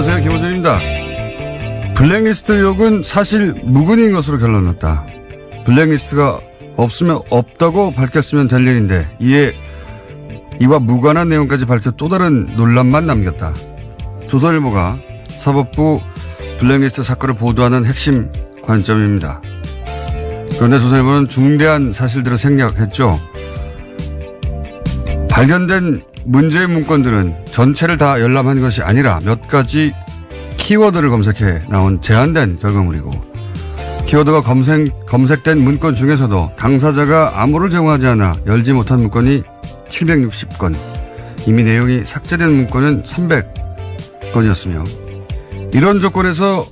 안녕하세요. 김호준입니다. 블랙리스트 의혹은 사실 무근인 것으로 결론났다. 블랙리스트가 없으면 없다고 밝혔으면 될 일인데 이와 무관한 내용까지 밝혀 또 다른 논란만 남겼다. 조선일보가 사법부 블랙리스트 사건을 보도하는 핵심 관점입니다. 그런데 조선일보는 중대한 사실들을 생략했죠. 발견된 문제의 문건들은 전체를 다 열람한 것이 아니라 몇 가지 키워드를 검색해 나온 제한된 결과물이고, 키워드가 검색된 문건 중에서도 당사자가 암호를 제공하지 않아 열지 못한 문건이 760건, 이미 내용이 삭제된 문건은 300건이었으며 이런 조건에서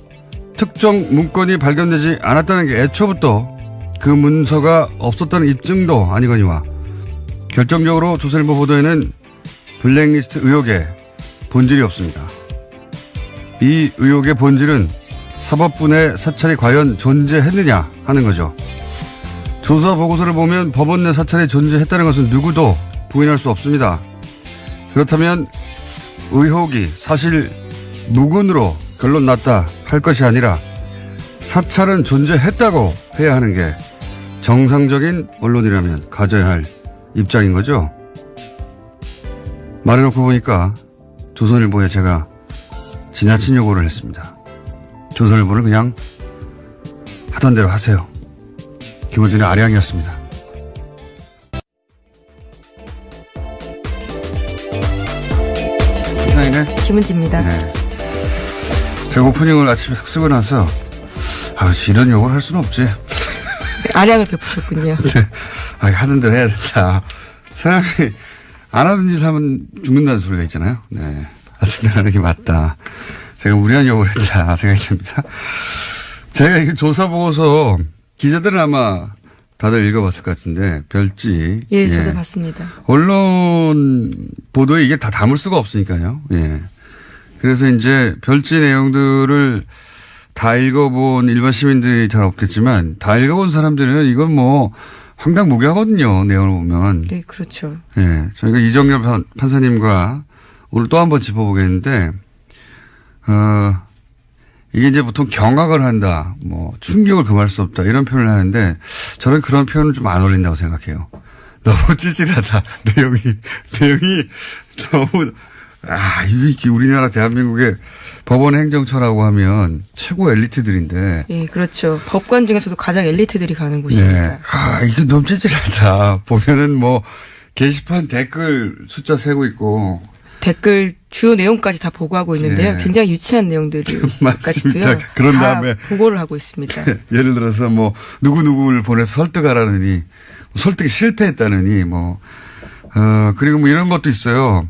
특정 문건이 발견되지 않았다는 게 애초부터 그 문서가 없었다는 입증도 아니거니와 결정적으로 조선일보 보도에는 블랙리스트 의혹의 본질이 없습니다. 이 의혹의 본질은 사법부 내 사찰이 과연 존재했느냐 하는 거죠. 조사 보고서를 보면 법원 내 사찰이 존재했다는 것은 누구도 부인할 수 없습니다. 그렇다면 의혹이 사실 무근으로 결론 났다 할 것이 아니라 사찰은 존재했다고 해야 하는 게 정상적인 언론이라면 가져야 할 입장인 거죠. 말해놓고 보니까 조선일보에 제가 지나친 요구를 했습니다. 조선일보는 그냥 하던 대로 하세요. 김호준의 아량이었습니다. 시사인의 김은지입니다. 네. 제가 오프닝을 아침에 딱 쓰고 나서 이런 욕을 할 수는 없지. 아량을 베푸셨군요. 네. 하던 대로 해야 된다. 사람이 안 하던 짓 하면 죽는다는 소리가 있잖아요. 네. 하던 대로 하는 게 맞다. 제가 무리한 욕을 했다 생각이 듭니다. 제가 이게 조사 보고서 기자들은 아마 다들 읽어봤을 것 같은데 별지. 예, 저도 봤습니다. 언론 보도에 이게 다 담을 수가 없으니까요. 예. 그래서 이제 별지 내용들을 다 읽어본 일반 시민들이 잘 없겠지만 다 읽어본 사람들은 이건 뭐 황당무계하거든요. 내용을 보면. 네, 그렇죠. 예. 저희가 이정렬 판사님과 오늘 또 한 번 짚어보겠는데, 이게 이제 보통 경악을 한다, 뭐, 충격을 금할 수 없다, 이런 표현을 하는데, 저는 그런 표현은 좀 안 어울린다고 생각해요. 너무 찌질하다. 내용이 너무, 이게 우리나라 대한민국의 법원 행정처라고 하면 최고 엘리트들인데. 예, 그렇죠. 법관 중에서도 가장 엘리트들이 가는 곳이니까. 네. 이게 너무 찌질하다. 보면은 뭐, 게시판 댓글 숫자 세고 있고. 댓글 주요 내용까지 다 보고하고 있는데요. 네. 굉장히 유치한 내용들까지도요. 그런 다음에 보고를 하고 있습니다. 예를 들어서 뭐 누구를 보내서 설득하라느니 설득이 실패했다느니 그리고 뭐 이런 것도 있어요.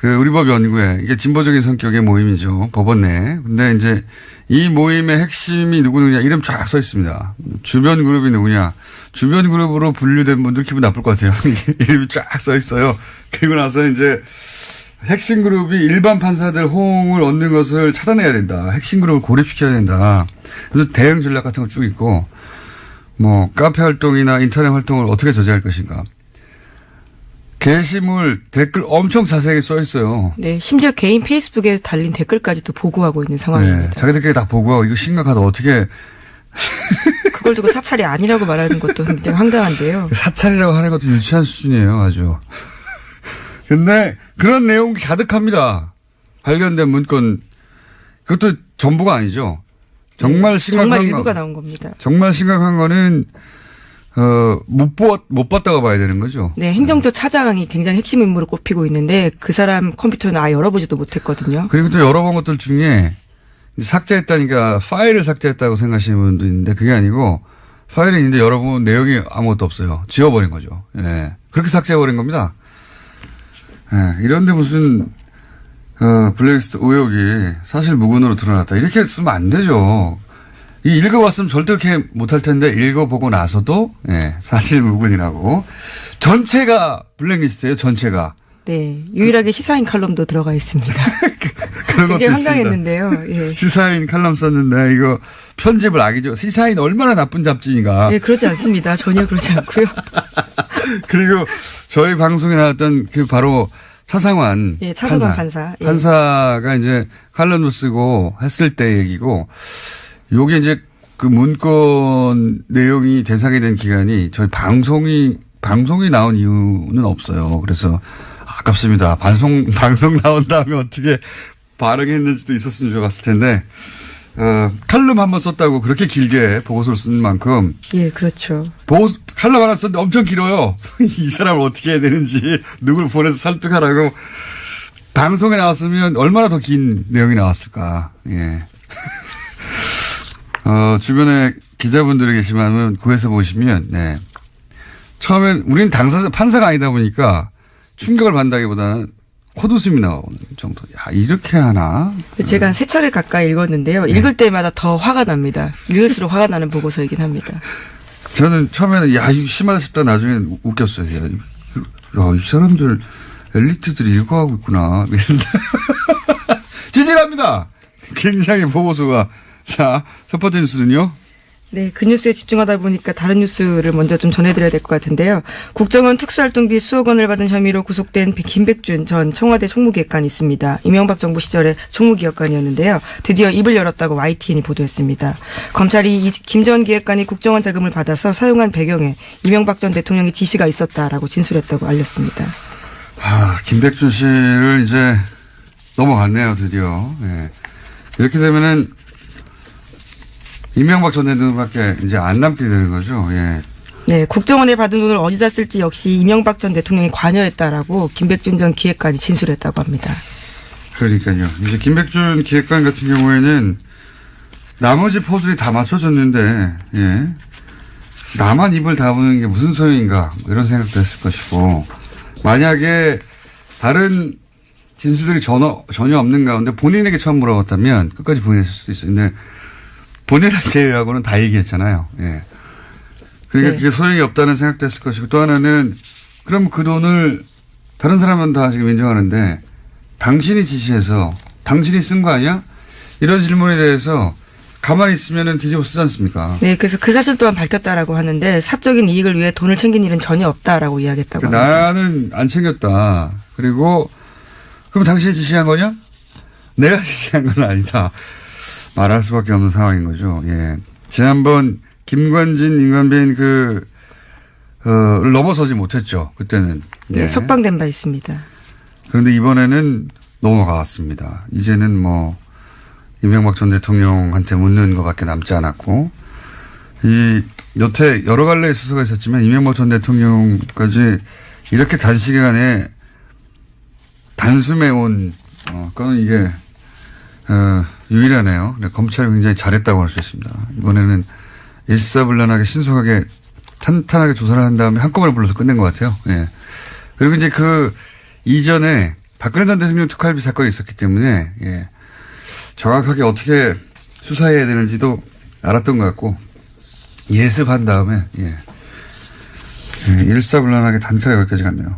우리 법 연구회 이게 진보적인 성격의 모임이죠. 법원 내. 근데 이제 이 모임의 핵심이 누구냐 이름 쫙 써 있습니다. 주변 그룹이 누구냐. 주변 그룹으로 분류된 분들 기분 나쁠 것 같아요. 이름이 쫙 써 있어요. 그리고 나서 이제 핵심 그룹이 일반 판사들 호응을 얻는 것을 차단해야 된다. 핵심 그룹을 고립시켜야 된다. 그래서 대응 전략 같은 거 쭉 있고, 뭐, 카페 활동이나 인터넷 활동을 어떻게 저지할 것인가. 게시물, 댓글 엄청 자세하게 써 있어요. 네, 심지어 개인 페이스북에 달린 댓글까지도 보고하고 있는 상황입니다. 네, 자기들끼리 다 보고하고, 이거 심각하다. 어떻게. 그걸 두고 사찰이 아니라고 말하는 것도 굉장히 황당한데요. 사찰이라고 하는 것도 유치한 수준이에요, 아주. 근데 그런 내용이 가득합니다. 발견된 문건. 그것도 전부가 아니죠. 정말 심각한 정말 일부가 나온 겁니다. 정말 심각한 거는 못 봤다고 봐야 되는 거죠. 네, 행정처 차장이 굉장히 핵심 인물을 꼽히고 있는데 그 사람 컴퓨터는 아예 열어보지도 못했거든요. 그리고 또 열어본 것들 중에 삭제했다니까 파일을 삭제했다고 생각하시는 분도 있는데 그게 아니고 파일이 있는데 열어보면 내용이 아무것도 없어요. 지워버린 거죠. 예. 그렇게 삭제해버린 겁니다. 예. 이런데 무슨 블랙리스트 의혹이 사실 무근으로 드러났다. 이렇게 쓰면 안 되죠. 읽어봤으면 절대 그렇게 못할 텐데 읽어보고 나서도 사실 무근이라고. 전체가 블랙리스트예요. 전체가. 네. 유일하게 시사인 칼럼도 들어가 있습니다. 그런 것도 굉장히 있습니다. 황당했는데요. 예. 시사인 칼럼 썼는데 이거 편집을 악이죠. 시사인 얼마나 나쁜 잡지인가. 예, 그러지 않습니다. 전혀 그러지 않고요. 그리고 저희 방송에 나왔던 바로 차상환. 예, 차상환 판사. 예. 판사가 이제 칼럼을 쓰고 했을 때 얘기고, 요게 이제 그 문건 내용이 대상이 된 기간이 저희 방송이 나온 이유는 없어요. 그래서 아깝습니다. 방송 나온 다음에 어떻게 반응했는지도 있었으면 좋았을 텐데, 칼럼 한 번 썼다고 그렇게 길게 보고서를 쓴 만큼. 예, 그렇죠. 칼럼 하나 썼는데 엄청 길어요. 이 사람을 어떻게 해야 되는지, 누구를 보내서 설득하라고. 방송에 나왔으면 얼마나 더 긴 내용이 나왔을까. 예. 주변에 기자분들이 계시면 구해서 보시면, 네. 처음엔 우리는 판사가 아니다 보니까 충격을 받는다기보다는 콧웃음이 나오는 정도. 야, 이렇게 하나? 제가 한 3차례 가까이 읽었는데요. 네. 읽을 때마다 더 화가 납니다. 읽을수록 화가 나는 보고서이긴 합니다. 저는 처음에는 야, 이거 심하다 싶다 나중에 웃겼어요. 야, 이 사람들 엘리트들이 읽어가고 있구나. 지질합니다. 굉장히 보고서가. 자, 첫 번째 뉴스는요. 네, 그 뉴스에 집중하다 보니까 다른 뉴스를 먼저 좀 전해드려야 될 것 같은데요. 국정원 특수활동비 수억 원을 받은 혐의로 구속된 김백준 전 청와대 총무기획관이 있습니다. 이명박 정부 시절에 총무기획관이었는데요. 드디어 입을 열었다고 YTN이 보도했습니다. 검찰이 김 전 기획관이 국정원 자금을 받아서 사용한 배경에 이명박 전 대통령의 지시가 있었다라고 진술했다고 알렸습니다. 김백준 씨를 이제 넘어갔네요, 드디어. 예. 이렇게 되면은 이명박 전 대통령밖에 이제 안 남게 되는 거죠. 예. 네, 국정원에 받은 돈을 어디다 쓸지 역시 이명박 전 대통령이 관여했다라고 김백준 전 기획관이 진술했다고 합니다. 그러니까요. 이제 김백준 기획관 같은 경우에는 나머지 포즈들이 다 맞춰졌는데, 예. 나만 입을 다무는 게 무슨 소용인가, 이런 생각도 했을 것이고, 만약에 다른 진술들이 전혀 없는 가운데 본인에게 처음 물어봤다면 끝까지 부인했을 수도 있어요. 근데 본인을 제외하고는 다 얘기했잖아요. 예. 그러니까 네. 그게 소용이 없다는 생각도 했을 것이고, 또 하나는 그럼 그 돈을 다른 사람은 다 지금 인정하는데 당신이 지시해서 당신이 쓴 거 아니야? 이런 질문에 대해서 가만히 있으면은 뒤집어 쓰지 않습니까? 네, 그래서 그 사실 또한 밝혔다라고 하는데 사적인 이익을 위해 돈을 챙긴 일은 전혀 없다라고 이야기했다고 합니다. 나는 안 챙겼다. 그리고 그럼 당신이 지시한 거냐? 내가 지시한 건 아니다. 말할 수밖에 없는 상황인 거죠. 예. 지난번 김관진, 임관빈 를 넘어서지 못했죠. 그때는. 네, 예. 석방된 바 있습니다. 그런데 이번에는 넘어갔습니다. 이제는 뭐 이명박 전 대통령한테 묻는 것밖에 남지 않았고, 여태 여러 갈래의 수사가 있었지만 이명박 전 대통령까지 이렇게 단시간에 단숨해온 거는 이게 유일하네요. 검찰이 굉장히 잘했다고 할 수 있습니다. 이번에는 일사불란하게 신속하게 탄탄하게 조사를 한 다음에 한꺼번에 불러서 끝낸 것 같아요. 예. 그리고 이제 그 이전에 박근혜 전 대통령 특활비 사건이 있었기 때문에, 예. 정확하게 어떻게 수사해야 되는지도 알았던 것 같고, 예습한 다음에, 예. 일사불란하게 단칼에 여기까지 갔네요.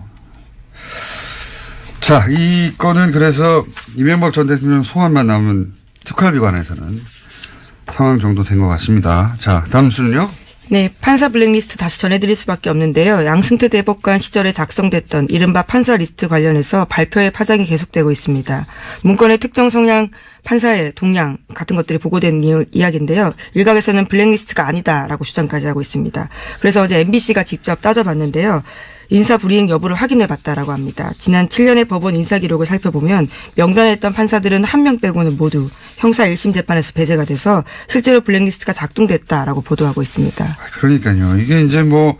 자, 이 건은 그래서 이명박 전 대통령 소환만 나오면 특활비 관해서는 상황 정도 된 것 같습니다. 자, 다음 수는요? 네, 판사 블랙리스트 다시 전해드릴 수밖에 없는데요. 양승태 대법관 시절에 작성됐던 이른바 판사 리스트 관련해서 발표의 파장이 계속되고 있습니다. 문건의 특정 성향 판사의 동향 같은 것들이 보고된 이야기인데요. 일각에서는 블랙리스트가 아니다라고 주장까지 하고 있습니다. 그래서 어제 MBC가 직접 따져봤는데요. 인사 불이행 여부를 확인해봤다라고 합니다. 지난 7년의 법원 인사 기록을 살펴보면 명단에 있던 판사들은 한 명 빼고는 모두 형사 1심 재판에서 배제가 돼서 실제로 블랙리스트가 작동됐다라고 보도하고 있습니다. 그러니까요. 이게 이제 뭐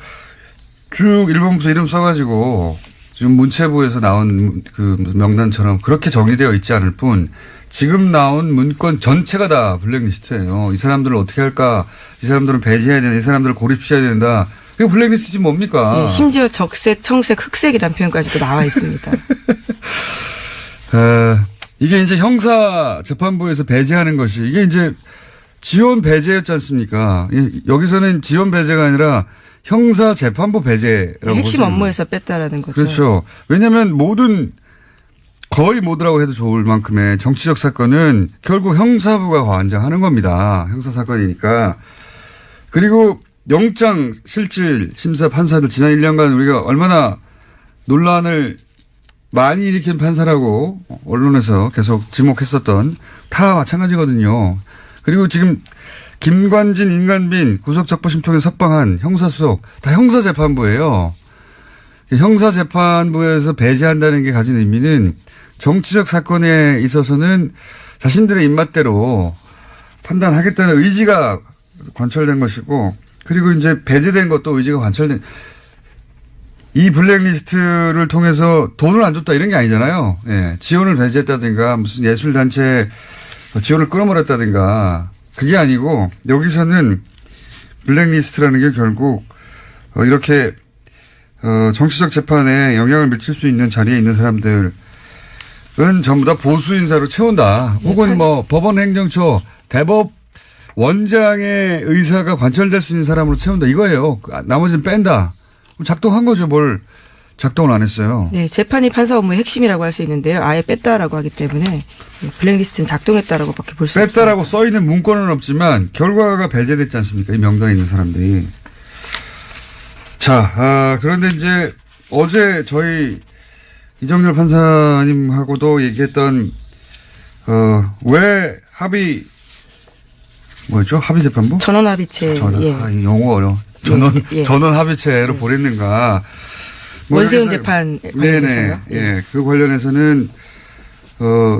쭉 1번부터 이름 써가지고 지금 문체부에서 나온 그 명단처럼 그렇게 정리되어 있지 않을 뿐 지금 나온 문건 전체가 다 블랙리스트예요. 이 사람들을 어떻게 할까? 이 사람들은 배제해야 된다. 이 사람들을 고립시켜야 된다. 이거 블랙리스트지 뭡니까? 네, 심지어 적색, 청색, 흑색이라는 표현까지도 나와 있습니다. 이게 이제 형사 재판부에서 배제하는 것이 이게 이제 지원 배제였지 않습니까? 여기서는 지원 배제가 아니라 형사 재판부 배제라고 핵심 보시면. 업무에서 뺐다라는 거죠. 그렇죠. 왜냐하면 거의 모두라고 해도 좋을 만큼의 정치적 사건은 결국 형사부가 관장하는 겁니다. 형사 사건이니까. 그리고 영장 실질 심사 판사들 지난 1년간 우리가 얼마나 논란을 많이 일으킨 판사라고 언론에서 계속 지목했었던 다 마찬가지거든요. 그리고 지금 김관진, 임관빈 구속적부심통에 석방한 형사수석 다 형사재판부예요. 형사재판부에서 배제한다는 게 가진 의미는 정치적 사건에 있어서는 자신들의 입맛대로 판단하겠다는 의지가 관철된 것이고, 그리고 이제 배제된 것도 의지가 관철된, 이 블랙리스트를 통해서 돈을 안 줬다 이런 게 아니잖아요. 예. 지원을 배제했다든가 무슨 예술단체 지원을 끊어버렸다든가 그게 아니고, 여기서는 블랙리스트라는 게 결국 이렇게 정치적 재판에 영향을 미칠 수 있는 자리에 있는 사람들은 전부 다 보수 인사로 채운다. 혹은 뭐 법원 행정처 대법 원장의 의사가 관철될 수 있는 사람으로 채운다 이거예요. 나머지는 뺀다. 작동한 거죠. 뭘 작동을 안 했어요. 네, 재판이 판사 업무의 핵심이라고 할 수 있는데요. 아예 뺐다라고 하기 때문에 블랙리스트는 작동했다라고밖에 볼 수 없습니다. 뺐다라고 써 있는 문건은 없지만 결과가 배제됐지 않습니까? 이 명단에 있는 사람들이. 자, 그런데 이제 어제 저희 이정열 판사님하고도 얘기했던 왜 합의재판부? 전원합의체. 예. 영어 어려워. 전원 합의체로 보냈는가. 원세훈 재판 관련해서요. 예. 그 관련해서는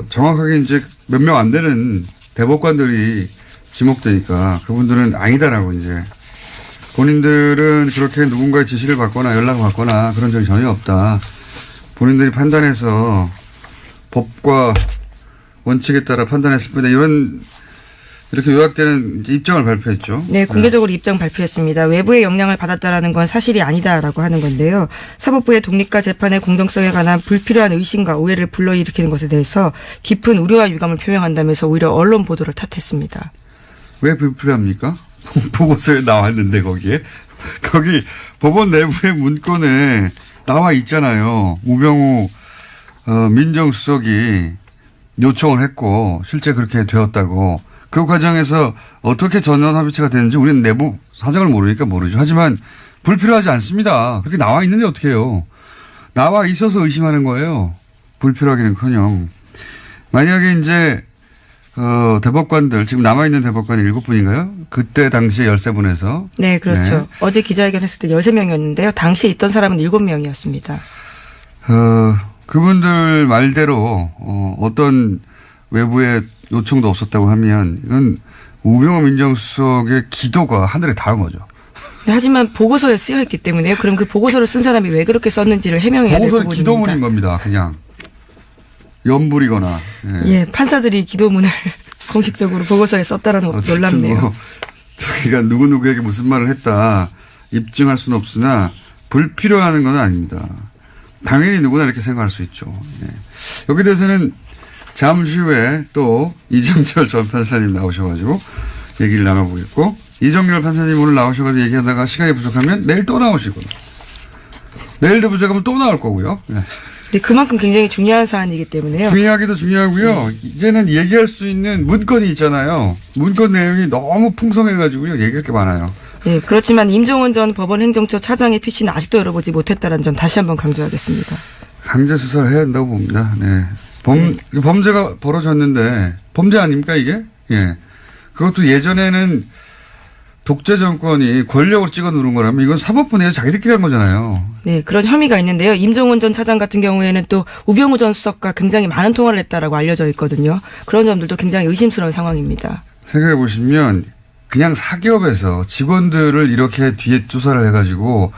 정확하게 이제 몇 명 안 되는 대법관들이 지목되니까 그분들은 아니다라고 이제 본인들은 그렇게 누군가의 지시를 받거나 연락을 받거나 그런 적이 전혀 없다. 본인들이 판단해서 법과 원칙에 따라 판단했을 뿐이다. 이렇게 요약되는 이제 입장을 발표했죠. 네, 공개적으로 입장 발표했습니다. 외부의 영향을 받았다라는 건 사실이 아니다라고 하는 건데요. 사법부의 독립과 재판의 공정성에 관한 불필요한 의심과 오해를 불러일으키는 것에 대해서 깊은 우려와 유감을 표명한다면서 오히려 언론 보도를 탓했습니다. 왜 불필요합니까? 보고서에 나왔는데 거기 법원 내부의 문건에 나와 있잖아요. 우병우 민정수석이 요청을 했고 실제 그렇게 되었다고. 그 과정에서 어떻게 전원합의체가 되는지 우리는 내부 사정을 모르니까 모르죠. 하지만 불필요하지 않습니다. 그렇게 나와 있는데 어떻게 해요. 나와 있어서 의심하는 거예요. 불필요하기는커녕. 만약에 이제 대법관들 지금 남아있는 대법관이 7분인가요? 그때 당시에 13분에서. 네, 그렇죠. 네. 어제 기자회견 했을 때 13명이었는데요. 당시에 있던 사람은 7명이었습니다. 그분들 말대로 어떤 외부의 요청도 없었다고 하면 이건 우병우 민정수석의 기도가 하늘에 닿은 거죠. 하지만 보고서에 쓰여있기 때문에요. 그럼 그 보고서를 쓴 사람이 왜 그렇게 썼는지를 해명해야 될 부분입니다. 보고서는 기도문인 겁니다. 그냥 연불이거나. 예, 판사들이 기도문을 공식적으로 보고서에 썼다라는 것도 놀랍네요. 저희가 누구누구에게 무슨 말을 했다 입증할 수는 없으나 불필요한 건 아닙니다. 당연히 누구나 이렇게 생각할 수 있죠. 예. 여기에 대해서는 잠시 후에 또 이정열 전 판사님 나오셔가지고 얘기를 나눠보겠고, 이정열 판사님 오늘 나오셔가지고 얘기하다가 시간이 부족하면 내일 또 나오시고요. 내일도 부족하면 또 나올 거고요. 네. 네, 그만큼 굉장히 중요한 사안이기 때문에요. 중요하기도 중요하고요. 이제는 얘기할 수 있는 문건이 있잖아요. 문건 내용이 너무 풍성해가지고요. 얘기할 게 많아요. 네, 그렇지만 임종원 전 법원 행정처 차장의 PC는 아직도 열어보지 못했다는 점 다시 한번 강조하겠습니다. 강제 수사를 해야 된다고 봅니다. 네. 범죄가 벌어졌는데 범죄 아닙니까 이게? 예. 그것도 예전에는 독재 정권이 권력을 찍어 누른 거라면 이건 사법부 내에서 자기들끼리 한 거잖아요. 네, 그런 혐의가 있는데요. 임종원 전 차장 같은 경우에는 또 우병우 전 수석과 굉장히 많은 통화를 했다라고 알려져 있거든요. 그런 점들도 굉장히 의심스러운 상황입니다. 생각해 보시면 그냥 사기업에서 직원들을 이렇게 뒤에 조사를 해가지고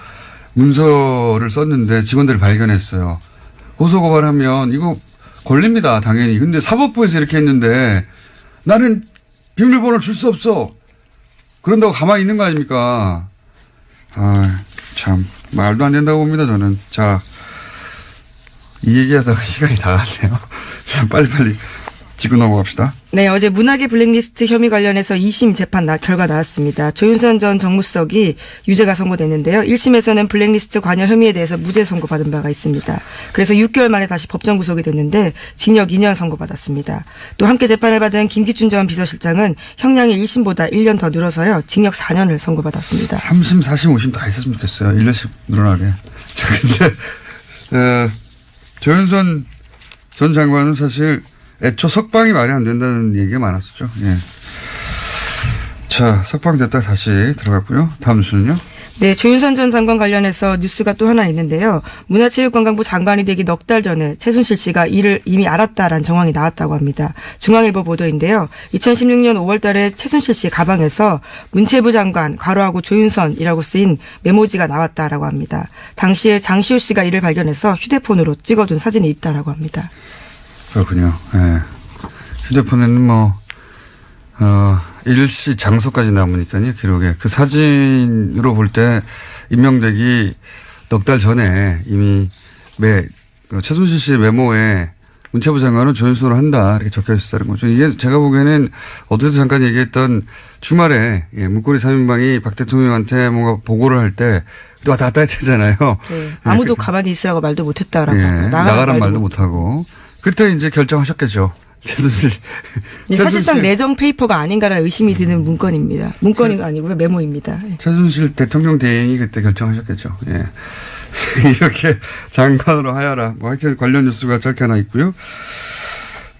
문서를 썼는데 직원들을 발견했어요. 고소고발하면 이거 걸립니다, 당연히. 근데 사법부에서 이렇게 했는데 나는 비밀번호를 줄 수 없어. 그런다고 가만히 있는 거 아닙니까? 아, 참 말도 안 된다고 봅니다, 저는. 자, 이 얘기하다가 시간이 다 갔네요. 자, 빨리빨리 짚고 넘어갑시다. 네, 어제 문학의 블랙리스트 혐의 관련해서 2심 재판 결과 나왔습니다. 조윤선 전 정무수석이 유죄가 선고됐는데요. 1심에서는 블랙리스트 관여 혐의에 대해서 무죄 선고받은 바가 있습니다. 그래서 6개월 만에 다시 법정 구속이 됐는데 징역 2년 선고받았습니다. 또 함께 재판을 받은 김기춘 전 비서실장은 형량이 1심보다 1년 더 늘어서요. 징역 4년을 선고받았습니다. 3심, 4심, 5심 다 있었으면 좋겠어요. 1년씩 늘어나게. 근데 조윤선 전 장관은 사실 애초 석방이 말이 안 된다는 얘기가 많았었죠. 예. 자, 석방됐다 다시 들어갔고요. 다음 뉴스는요? 네, 조윤선 전 장관 관련해서 뉴스가 또 하나 있는데요. 문화체육관광부 장관이 되기 넉 달 전에 최순실 씨가 이를 이미 알았다라는 정황이 나왔다고 합니다. 중앙일보 보도인데요. 2016년 5월 달에 최순실 씨 가방에서 문체부 장관 괄호하고 조윤선이라고 쓰인 메모지가 나왔다라고 합니다. 당시에 장시호 씨가 이를 발견해서 휴대폰으로 찍어둔 사진이 있다라고 합니다. 그렇군요. 예. 휴대폰에는 일시 장소까지 남으니까요, 기록에. 그 사진으로 볼 때 임명되기 넉 달 전에 이미 최순실 씨의 메모에 문체부 장관은 조윤선으로 한다, 이렇게 적혀 있었다는 거죠. 이게 제가 보기에는 어제도 잠깐 얘기했던 주말에 문고리 3인방이 박 대통령한테 뭔가 보고를 할 때 또 왔다 갔다 했잖아요. 네. 아무도 가만히 있으라고 말도 못했다라고. 예. 나가란 말도 못하고. 그때 이제 결정하셨겠죠. 최순실. 사실상 내정 페이퍼가 아닌가라는 의심이 드는 문건입니다. 문건이 아니고요. 메모입니다. 최순실 대통령 대행이 그때 결정하셨겠죠. 예. 이렇게 장관으로 하여라. 하여튼 관련 뉴스가 짧게 하나 있고요.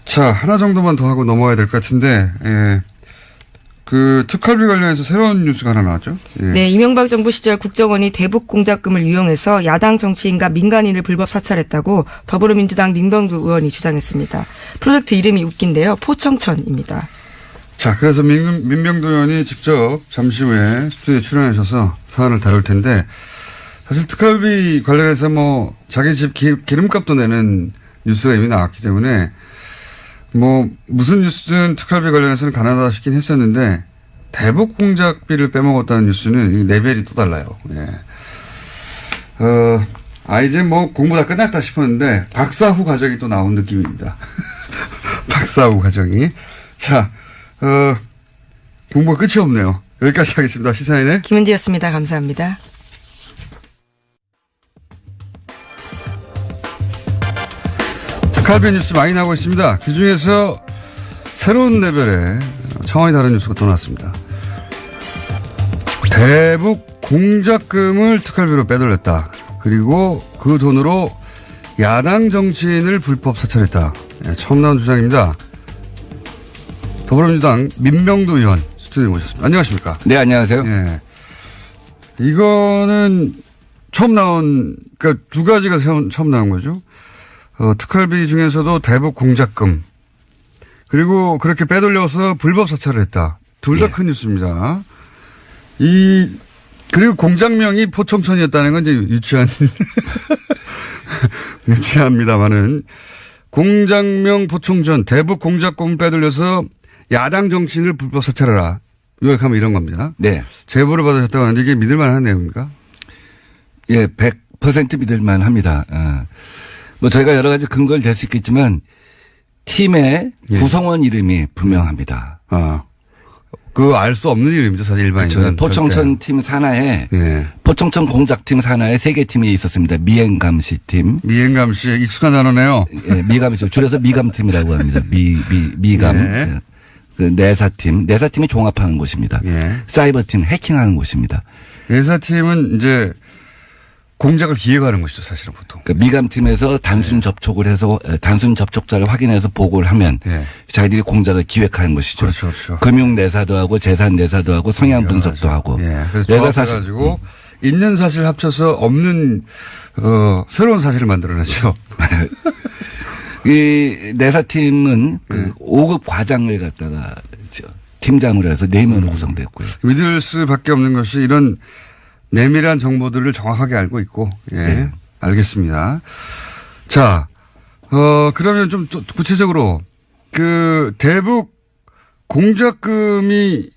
자, 하나 정도만 더 하고 넘어가야 될 것 같은데, 예. 그 특활비 관련해서 새로운 뉴스가 하나 나왔죠. 예. 네, 이명박 정부 시절 국정원이 대북 공작금을 유용해서 야당 정치인과 민간인을 불법 사찰했다고 더불어민주당 민병두 의원이 주장했습니다. 프로젝트 이름이 웃긴데요. 포청천입니다. 자, 그래서 민병두 의원이 직접 잠시 후에 스튜디오에 출연하셔서 사안을 다룰 텐데, 사실 특활비 관련해서 자기 집 기름값도 내는 뉴스가 이미 나왔기 때문에 무슨 뉴스든 특활비 관련해서는 가난하다 싶긴 했었는데, 대북 공작비를 빼먹었다는 뉴스는 레벨이 또 달라요. 예. 이제 공부 다 끝났다 싶었는데, 박사 후 과정이 또 나온 느낌입니다. 박사 후 과정이. 자, 공부가 끝이 없네요. 여기까지 하겠습니다. 시사인의 김은지였습니다. 감사합니다. 특활비 뉴스 많이 나오고 있습니다. 그중에서 새로운 레벨의 차원이 다른 뉴스가 또 나왔습니다. 대북 공작금을 특활비로 빼돌렸다. 그리고 그 돈으로 야당 정치인을 불법 사찰했다. 네, 처음 나온 주장입니다. 더불어민주당 민병두 의원 스튜디오에 모셨습니다. 안녕하십니까? 네, 안녕하세요. 예. 이거는 처음 나온, 그러니까 두 가지가 처음 나온 거죠. 특활비 중에서도 대북 공작금, 그리고 그렇게 빼돌려서 불법 사찰을 했다. 둘 다 큰 뉴스입니다. 그리고 공작명이 포청천이었다는 건 이제 유치합니다만은, 공작명 포청천, 대북 공작금 빼돌려서 야당 정치인을 불법 사찰하라. 요약하면 이런 겁니다. 네. 제보를 받으셨다고 하는데 이게 믿을만한 내용입니까? 예, 100% 믿을만 합니다. 저희가 여러 가지 근거를 댈 수 있겠지만, 팀의 구성원 이름이 분명합니다. 알 수 없는 이름이죠, 사실 일반인은. 그렇죠. 포청천 팀 산하에, 포청천 공작팀 산하에 3개 팀이 있었습니다. 미행감시 팀. 미행감시, 익숙한 단어네요. 예, 미감이죠. 줄여서 미감팀이라고 합니다. 미감. 예. 그 내사팀. 내사팀이 종합하는 곳입니다. 예. 사이버팀, 해킹하는 곳입니다. 내사팀은 이제 공작을 기획하는 것이죠, 사실은 보통. 그러니까 미감팀에서 단순 접촉을 해서 단순 접촉자를 확인해서 보고를 하면 자기들이 공작을 기획하는 것이죠. 그렇죠, 그렇죠. 금융 내사도 하고 재산 내사도 하고 성향 분석도 하고. 예. 그래서 조합해가지고 있는 사실 합쳐서 없는 새로운 사실을 만들어내죠. 이 내사팀은 그 5급 과장을 갖다가 팀장으로 해서 4명으로 구성됐고요. 믿을 수밖에 없는 것이 이런 내밀한 정보들을 정확하게 알고 있고, 예. 네. 알겠습니다. 자, 그러면 좀 구체적으로 그 대북 공작금이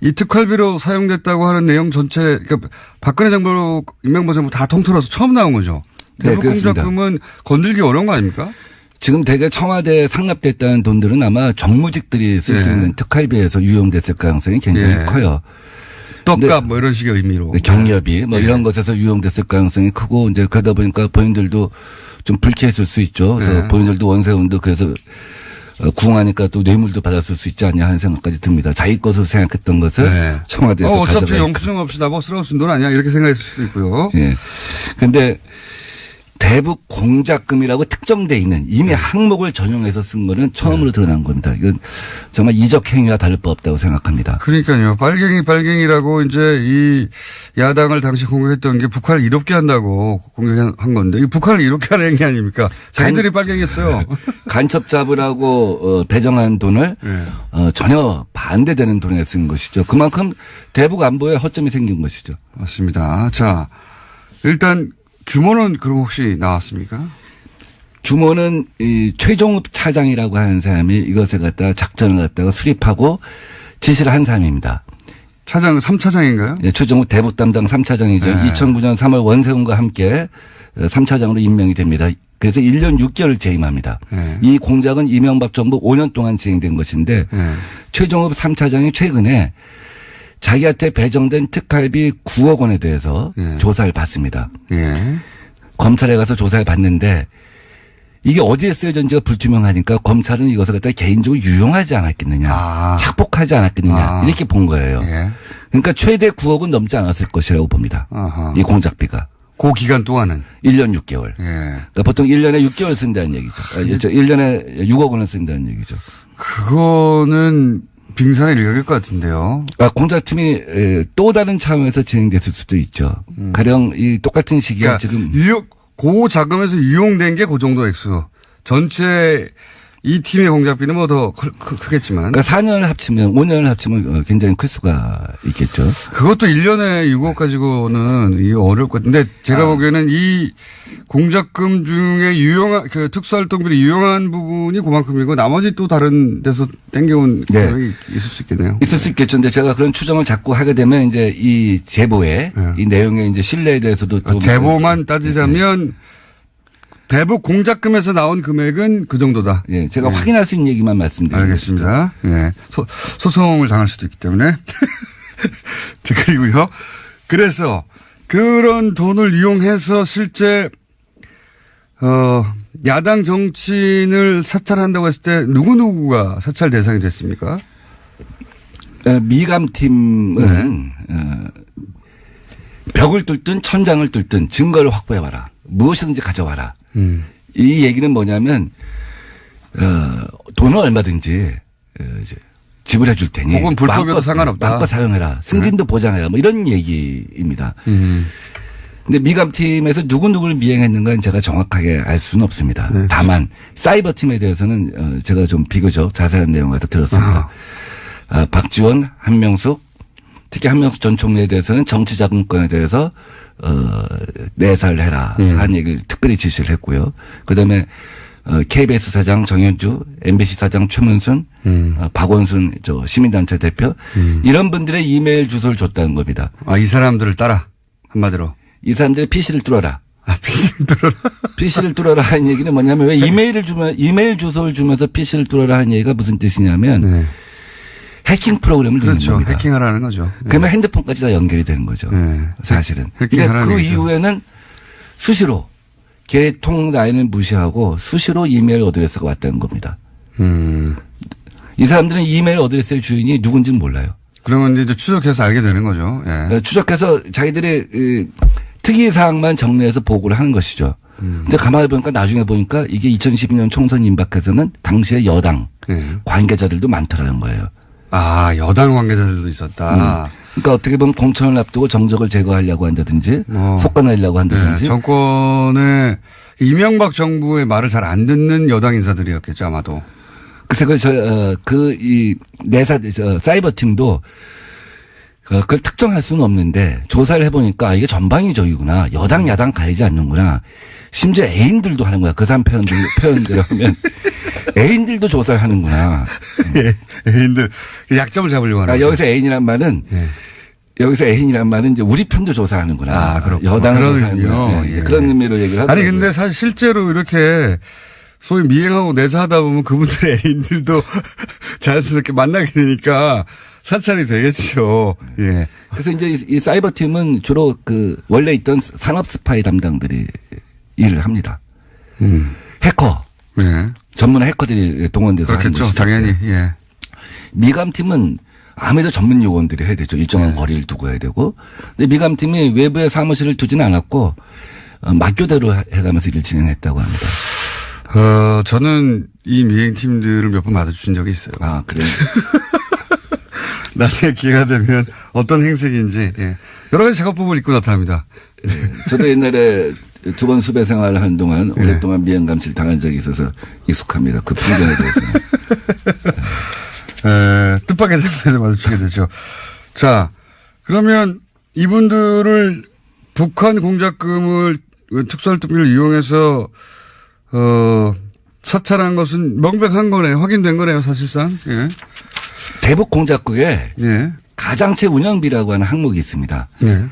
이 특활비로 사용됐다고 하는 내용 전체, 그러니까 박근혜 정부, 임명보 정부 다 통틀어서 처음 나온 거죠. 대북 네, 공작금은 건들기 어려운 거 아닙니까? 지금 대개 청와대에 상납됐다는 돈들은 아마 정무직들이 쓸 수 있는 특활비에서 유용됐을 가능성이 굉장히 커요. 떡값 이런 식의 의미로. 경력이 이런 것에서 유용됐을 가능성이 크고, 이제 그러다 보니까 본인들도 좀 불쾌했을 수 있죠. 그래서 본인들도 원세훈도 그래서 궁하니까 또 뇌물도 받았을 수 있지 않냐 하는 생각까지 듭니다. 자기 것으로 생각했던 것을 청와대에서 어차피 영수증 없이 나고 쓰러울 돈 아니야 이렇게 생각했을 수도 있고요. 예. 근데 대북 공작금이라고 특정돼 있는 이미 항목을 전용해서 쓴 거는 처음으로 드러난 겁니다. 이건 정말 이적 행위와 다를 바 없다고 생각합니다. 그러니까요. 빨갱이라고 이제 이 야당을 당시 공격했던 게 북한을 이롭게 한다고 공격한 건데 이 북한을 이롭게 하는 행위 아닙니까? 자기들이 빨갱이였어요. 간첩 잡으라고 배정한 돈을 전혀 반대되는 돈에 쓴 것이죠. 그만큼 대북 안보에 허점이 생긴 것이죠. 맞습니다. 자, 일단 규모는 그럼 혹시 나왔습니까? 규모는 이 최종읍 차장이라고 하는 사람이 이것을 갖다가 작전을 갖다가 수립하고 지시를 한 사람입니다. 차장 3차장인가요? 예, 최종읍 대북 담당 3차장이죠. 네. 2009년 3월 원세훈과 함께 3차장으로 임명이 됩니다. 그래서 1년 6개월 재임합니다. 네. 이 공작은 이명박 정부 5년 동안 진행된 것인데 네. 최종읍 3차장이 최근에 자기한테 배정된 특활비 9억 원에 대해서 조사를 받습니다. 예. 검찰에 가서 조사를 받는데 이게 어디에 쓰여졌는지가 불투명하니까 검찰은 이것을 갖다 개인적으로 유용하지 않았겠느냐. 착복하지 않았겠느냐. 이렇게 본 거예요. 예. 그러니까 최대 9억은 넘지 않았을 것이라고 봅니다. 아하. 이 공작비가. 그 기간 동안은 1년 6개월. 예. 그러니까 보통 1년에 6개월 쓴다는 얘기죠. 1년에 6억 원을 쓴다는 얘기죠. 그거는 빙산의 일각일 것 같은데요. 공작팀이 또 다른 차원에서 진행됐을 수도 있죠. 가령 이 똑같은 시기에 그러니까 지금 고 자금에서 유용된 게 그 정도 액수. 전체 이 팀의 공작비는 뭐 더 크겠지만. 그러니까 4년을 합치면 5년을 합치면 굉장히 클 수가 있겠죠. 그것도 1년에 6억 가지고는 이게 어려울 것 같은데 제가 보기에는 이 공작금 중에 유용한 그 특수활동비로 유용한 부분이 그만큼이고 나머지 또 다른 데서 땡겨온 금액이 있을 수 있겠네요. 있을 수 있겠죠. 근데 제가 그런 추정을 자꾸 하게 되면 이제 이 제보에 이 내용의 이제 신뢰에 대해서도 제보만 따지자면 대북 공작금에서 나온 금액은 그 정도다. 예, 제가 확인할 수 있는 얘기만 말씀드립니다. 알겠습니다. 예. 소송을 당할 수도 있기 때문에. 그리고요. 그래서 그런 돈을 이용해서 실제, 야당 정치인을 사찰한다고 했을 때 누구누구가 사찰 대상이 됐습니까? 미감팀은 벽을 뚫든 천장을 뚫든 증거를 확보해봐라. 무엇이든지 가져와라. 이 얘기는 뭐냐면 돈은 얼마든지 이제 지불해 줄 테니 혹은 불법에도 상관없다. 마음껏 사용해라. 승진도 보장해라. 뭐 이런 얘기입니다. 근데 미감팀에서 누구누구를 미행했는가는 제가 정확하게 알 수는 없습니다. 다만 사이버팀에 대해서는 제가 좀 비교적 자세한 내용을 들었습니다. 박지원, 한명숙, 특히 한명숙 전 총리에 대해서는 정치자금권에 대해서 내사를 해라 한 얘기를 특별히 지시를 했고요. 그다음에 KBS 사장 정현주, MBC 사장 최문순, 박원순 저 시민단체 대표 이런 분들의 이메일 주소를 줬다는 겁니다. 이 사람들을 따라 한마디로 이 사람들의 PC를 뚫어라. PC를 뚫어라. PC를 뚫어라 하는 얘기는 뭐냐면 왜 이메일 주소를 주면서 PC를 뚫어라 하는 얘기가 무슨 뜻이냐면 해킹 프로그램을 넣는 그렇죠. 겁니다. 해킹하라는 거죠. 그러면 핸드폰까지 다 연결이 되는 거죠. 사실은. 그러니까 그 이후에는 수시로 개통 라인을 무시하고 수시로 이메일 어드레스가 왔다는 겁니다. 이 사람들은 이메일 어드레스의 주인이 누군지는 몰라요. 그러면 이제 추적해서 알게 되는 거죠. 예. 추적해서 자기들의 특이사항만 정리해서 보고를 하는 것이죠. 근데 가만히 보니까 나중에 보니까 이게 2012년 총선 임박해서는 당시의 여당 관계자들도 많더라는 거예요. 여당 관계자들도 있었다. 그러니까 어떻게 보면 공천을 앞두고 정적을 제거하려고 한다든지 속아내려고 한다든지. 정권의 이명박 정부의 말을 잘 안 듣는 여당 인사들이었겠죠 아마도. 그래서 사이버 팀도 그걸 특정할 수는 없는데 조사를 해보니까 이게 전방위적이구나. 여당 야당 가리지 않는구나. 심지어 애인들도 하는 거야. 그 사람 표현대로 하면 애인들도 조사를 하는구나. 애인들 약점을 잡으려고 하는. 여기서 애인이란 말은 여기서 애인이란 말은 이제 우리 편도 조사하는구나. 그렇구나. 여당을 조사하는구나. 그런 의미로 얘기를 하더라고요. 아니 근데 사실 실제로 이렇게 소위 미행하고 내사하다 보면 그분들의 애인들도 자연스럽게 만나게 되니까 사찰이 되겠죠. 예. 그래서 이제 이 사이버 팀은 주로 원래 있던 산업 스파이 담당들이 일을 합니다. 해커. 예. 전문 해커들이 동원돼서 하는 그렇겠죠. 것이죠. 당연히. 예. 미감팀은 아무래도 전문 요원들이 해야 되죠. 일정한 거리를 두고 해야 되고. 근데 미감팀이 외부에 사무실을 두지는 않았고 막교대로 해가면서 일을 진행했다고 합니다. 저는 이 미행팀들을 몇 번 맞아주신 적이 있어요. 아, 그래요? 나중에 기회가 되면 어떤 행색인지, 예. 여러 가지 작업법을 입고 나타납니다. 예. 저도 옛날에 2번 수배 생활을 하는 동안 오랫동안 미행감시를 당한 적이 있어서 익숙합니다. 그 풍경에 대해서는. 뜻밖의 장소에서 마주치게 되죠. 자, 그러면 이분들을 북한 공작금을 특수활동비를 이용해서 사찰한 것은 명백한 거네요. 확인된 거네요, 사실상. 예. 대북 공작국에 예. 가장체 운영비라고 하는 항목이 있습니다. 예.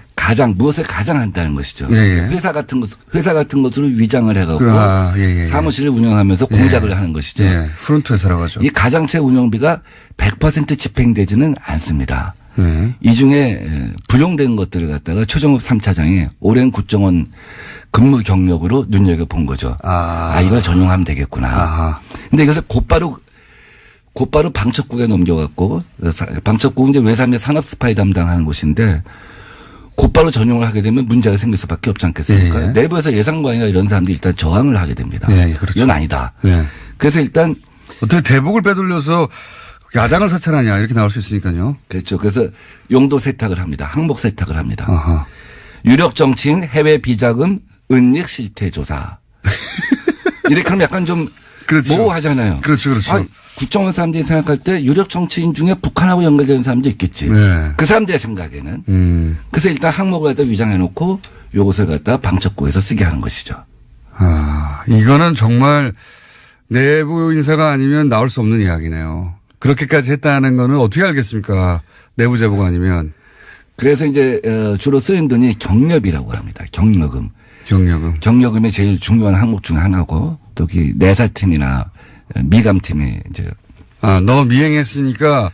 무엇을 가장 한다는 것이죠. 예, 예. 회사 같은 것으로 위장을 해갖고 예. 사무실을 운영하면서 공작을 하는 것이죠. 예. 프론트 회사라고 하죠. 이 가장체 운영비가 100% 집행되지는 않습니다. 예. 이 중에 불용된 것들을 갖다가 최종업 3차장이 오랜 국정원 근무 경력으로 눈여겨본 거죠. 이걸 전용하면 되겠구나. 아하. 근데 이것을 곧바로 방첩국에 넘겨갖고 방첩국은 이제 외삼의 산업 스파이 담당하는 곳인데 곧바로 전용을 하게 되면 문제가 생길 수밖에 없지 않겠습니까? 예. 내부에서 예상관이나 이런 사람들이 일단 저항을 하게 됩니다. 예, 그렇죠. 이건 아니다. 예. 그래서 일단 어떻게 대북을 빼돌려서 야당을 사찰하냐 이렇게 나올 수 있으니까요. 그렇죠. 그래서 용도 세탁을 합니다. 항목 세탁을 합니다. 아하. 유력 정치인 해외 비자금 은닉 실태 조사. 이렇게 하면 약간 좀 그렇죠. 모호하잖아요. 그렇죠. 국정원 사람들이 생각할 때 유력 정치인 중에 북한하고 연결되는 사람도 있겠지. 네. 그 사람들의 생각에는. 그래서 일단 항목을 갖다 위장해놓고 요것을 갖다 방첩국에서 쓰게 하는 것이죠. 이거는 정말 내부 인사가 아니면 나올 수 없는 이야기네요. 그렇게까지 했다는 거는 어떻게 알겠습니까? 내부 제보가 아니면. 그래서 이제 주로 쓰인 돈이 경력이라고 합니다. 경력금. 경력금이 제일 중요한 항목 중에 하나고 또 내사팀이나 미감팀이 이제. 너 미행했으니까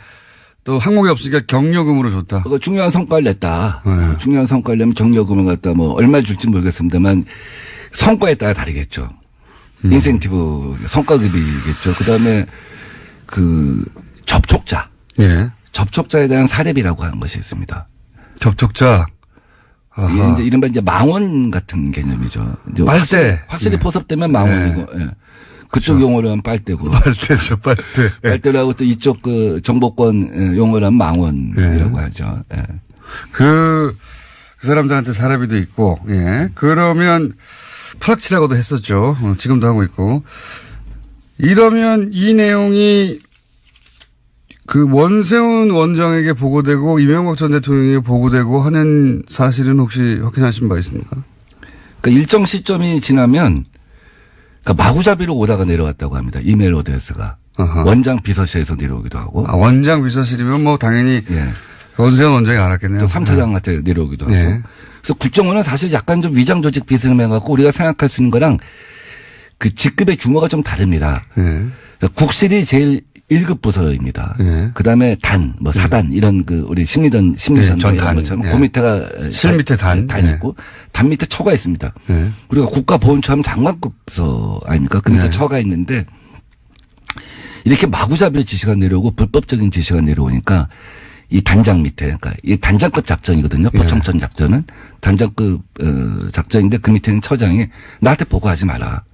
또 항목이 없으니까 경력금으로 줬다. 중요한 성과를 냈다. 네. 중요한 성과를 내면 경력금을 갖다 뭐 얼마 줄지 모르겠습니다만 성과에 따라 다르겠죠. 인센티브 성과급이겠죠. 그다음에 접촉자. 예. 접촉자에 대한 사례비라고 하는 것이 있습니다. 접촉자. 이게 이제 이른바 이제 망원 같은 개념이죠. 이제 빨대. 확실히 포섭되면 망원이고. 예. 그쪽 용어로 하면 빨대고. 빨대죠, 빨대. 빨대라고 또 이쪽 정보권 용어로 하면 망원이라고 하죠. 예. 그 사람들한테 사례비도 있고, 예. 그러면 프락치라고도 했었죠. 지금도 하고 있고. 이러면 이 내용이 원세훈 원장에게 보고되고 이명박 전 대통령에게 보고되고 하는 사실은 혹시 확인하신 바 있습니까? 그러니까 일정 시점이 지나면 마구잡이로 오다가 내려왔다고 합니다. 이메일 어드레스가. 원장 비서실에서 내려오기도 하고. 원장 비서실이면 뭐 당연히 예. 원세훈 원장이 알았겠네요. 또 3차장한테 내려오기도 하고. 예. 그래서 국정원은 사실 약간 좀 위장 조직 비스듬 해갖고 우리가 생각할 수 있는 거랑 그 직급의 규모가 좀 다릅니다. 예. 그러니까 국실이 제일 1급 부서입니다. 예. 그 다음에 단, 사단, 이런 우리 심리전 전단. 것처럼 예. 그 밑에가 실 밑에 단. 있고 단 밑에 처가 있습니다. 예. 우리가 국가보훈처 하면 장관급 부서 아닙니까? 그 밑에 예. 처가 있는데 이렇게 마구잡이로 지시가 내려오고 불법적인 지시가 내려오니까 이 단장 밑에, 그러니까 이 단장급 작전이거든요. 포청천 작전은 단장급 작전인데 그 밑에는 처장이 나한테 보고하지 마라.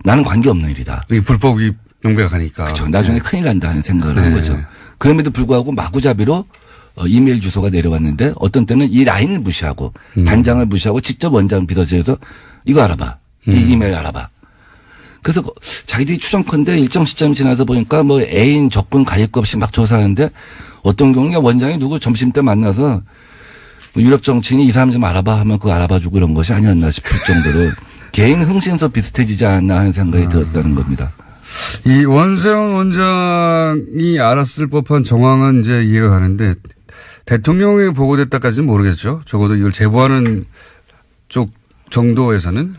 나는 관계없는 일이다. 이 불법이 명백하니까. 그렇죠. 나중에 큰일 난다 하는 생각을 한 거죠. 그럼에도 불구하고 마구잡이로 이메일 주소가 내려왔는데 어떤 때는 이 라인을 무시하고 단장을 무시하고 직접 원장 비서실에서 이거 알아봐. 이 이메일 알아봐. 그래서 자기들이 추정컨대 일정 시점이 지나서 보니까 뭐 애인 적군 가릴 것 없이 막 조사하는데 어떤 경우에 원장이 누구 점심 때 만나서 유력 정치인이 이 사람 좀 알아봐 하면 그거 알아봐주고 이런 것이 아니었나 싶을 정도로 개인 흥신소 비슷해지지 않나 하는 생각이 들었다는 겁니다. 이 원세훈 원장이 알았을 법한 정황은 이제 이해가 가는데 대통령에게 보고됐다까지는 모르겠죠. 적어도 이걸 제보하는 쪽 정도에서는.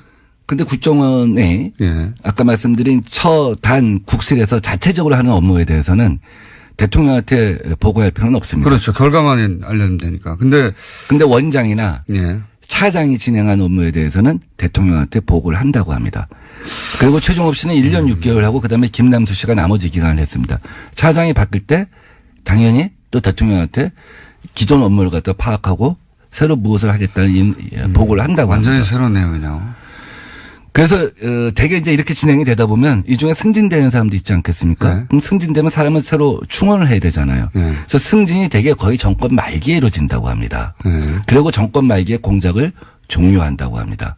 근데 국정원에 예. 아까 말씀드린 처단 국실에서 자체적으로 하는 업무에 대해서는 대통령한테 보고할 필요는 없습니다. 그렇죠. 결과만 알려면 되니까. 근데 원장이나 예. 차장이 진행한 업무에 대해서는 대통령한테 보고를 한다고 합니다. 그리고 최종업 씨는 1년 6개월 하고 그다음에 김남수 씨가 나머지 기간을 했습니다. 차장이 바뀔 때 당연히 또 대통령한테 기존 업무를 갖다 파악하고 새로 무엇을 하겠다는 보고를 한다고 완전히 합니다. 새로운 내용이네요. 그래서 대개 이제 이렇게 진행이 되다 보면 이 중에 승진되는 사람도 있지 않겠습니까? 네. 그럼 승진되면 사람은 새로 충원을 해야 되잖아요. 네. 그래서 승진이 대개 거의 정권 말기에 이루어진다고 합니다. 네. 그리고 정권 말기에 공작을 종료한다고 합니다.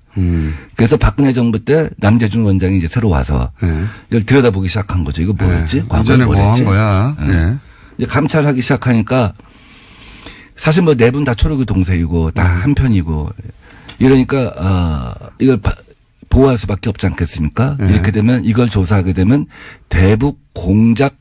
그래서 박근혜 정부 때 남재준 원장이 이제 새로 와서 네. 이걸 들여다보기 시작한 거죠. 이거 뭐였지? 네. 과거에 이전에 뭐 뭘 했지? 한 거야. 네. 네. 이제 감찰하기 시작하니까 사실 뭐 네 분 다 초록이 동생이고 다 한편이고 이러니까 이걸 보호할 수밖에 없지 않겠습니까? 네. 이렇게 되면 이걸 조사하게 되면 대북 공작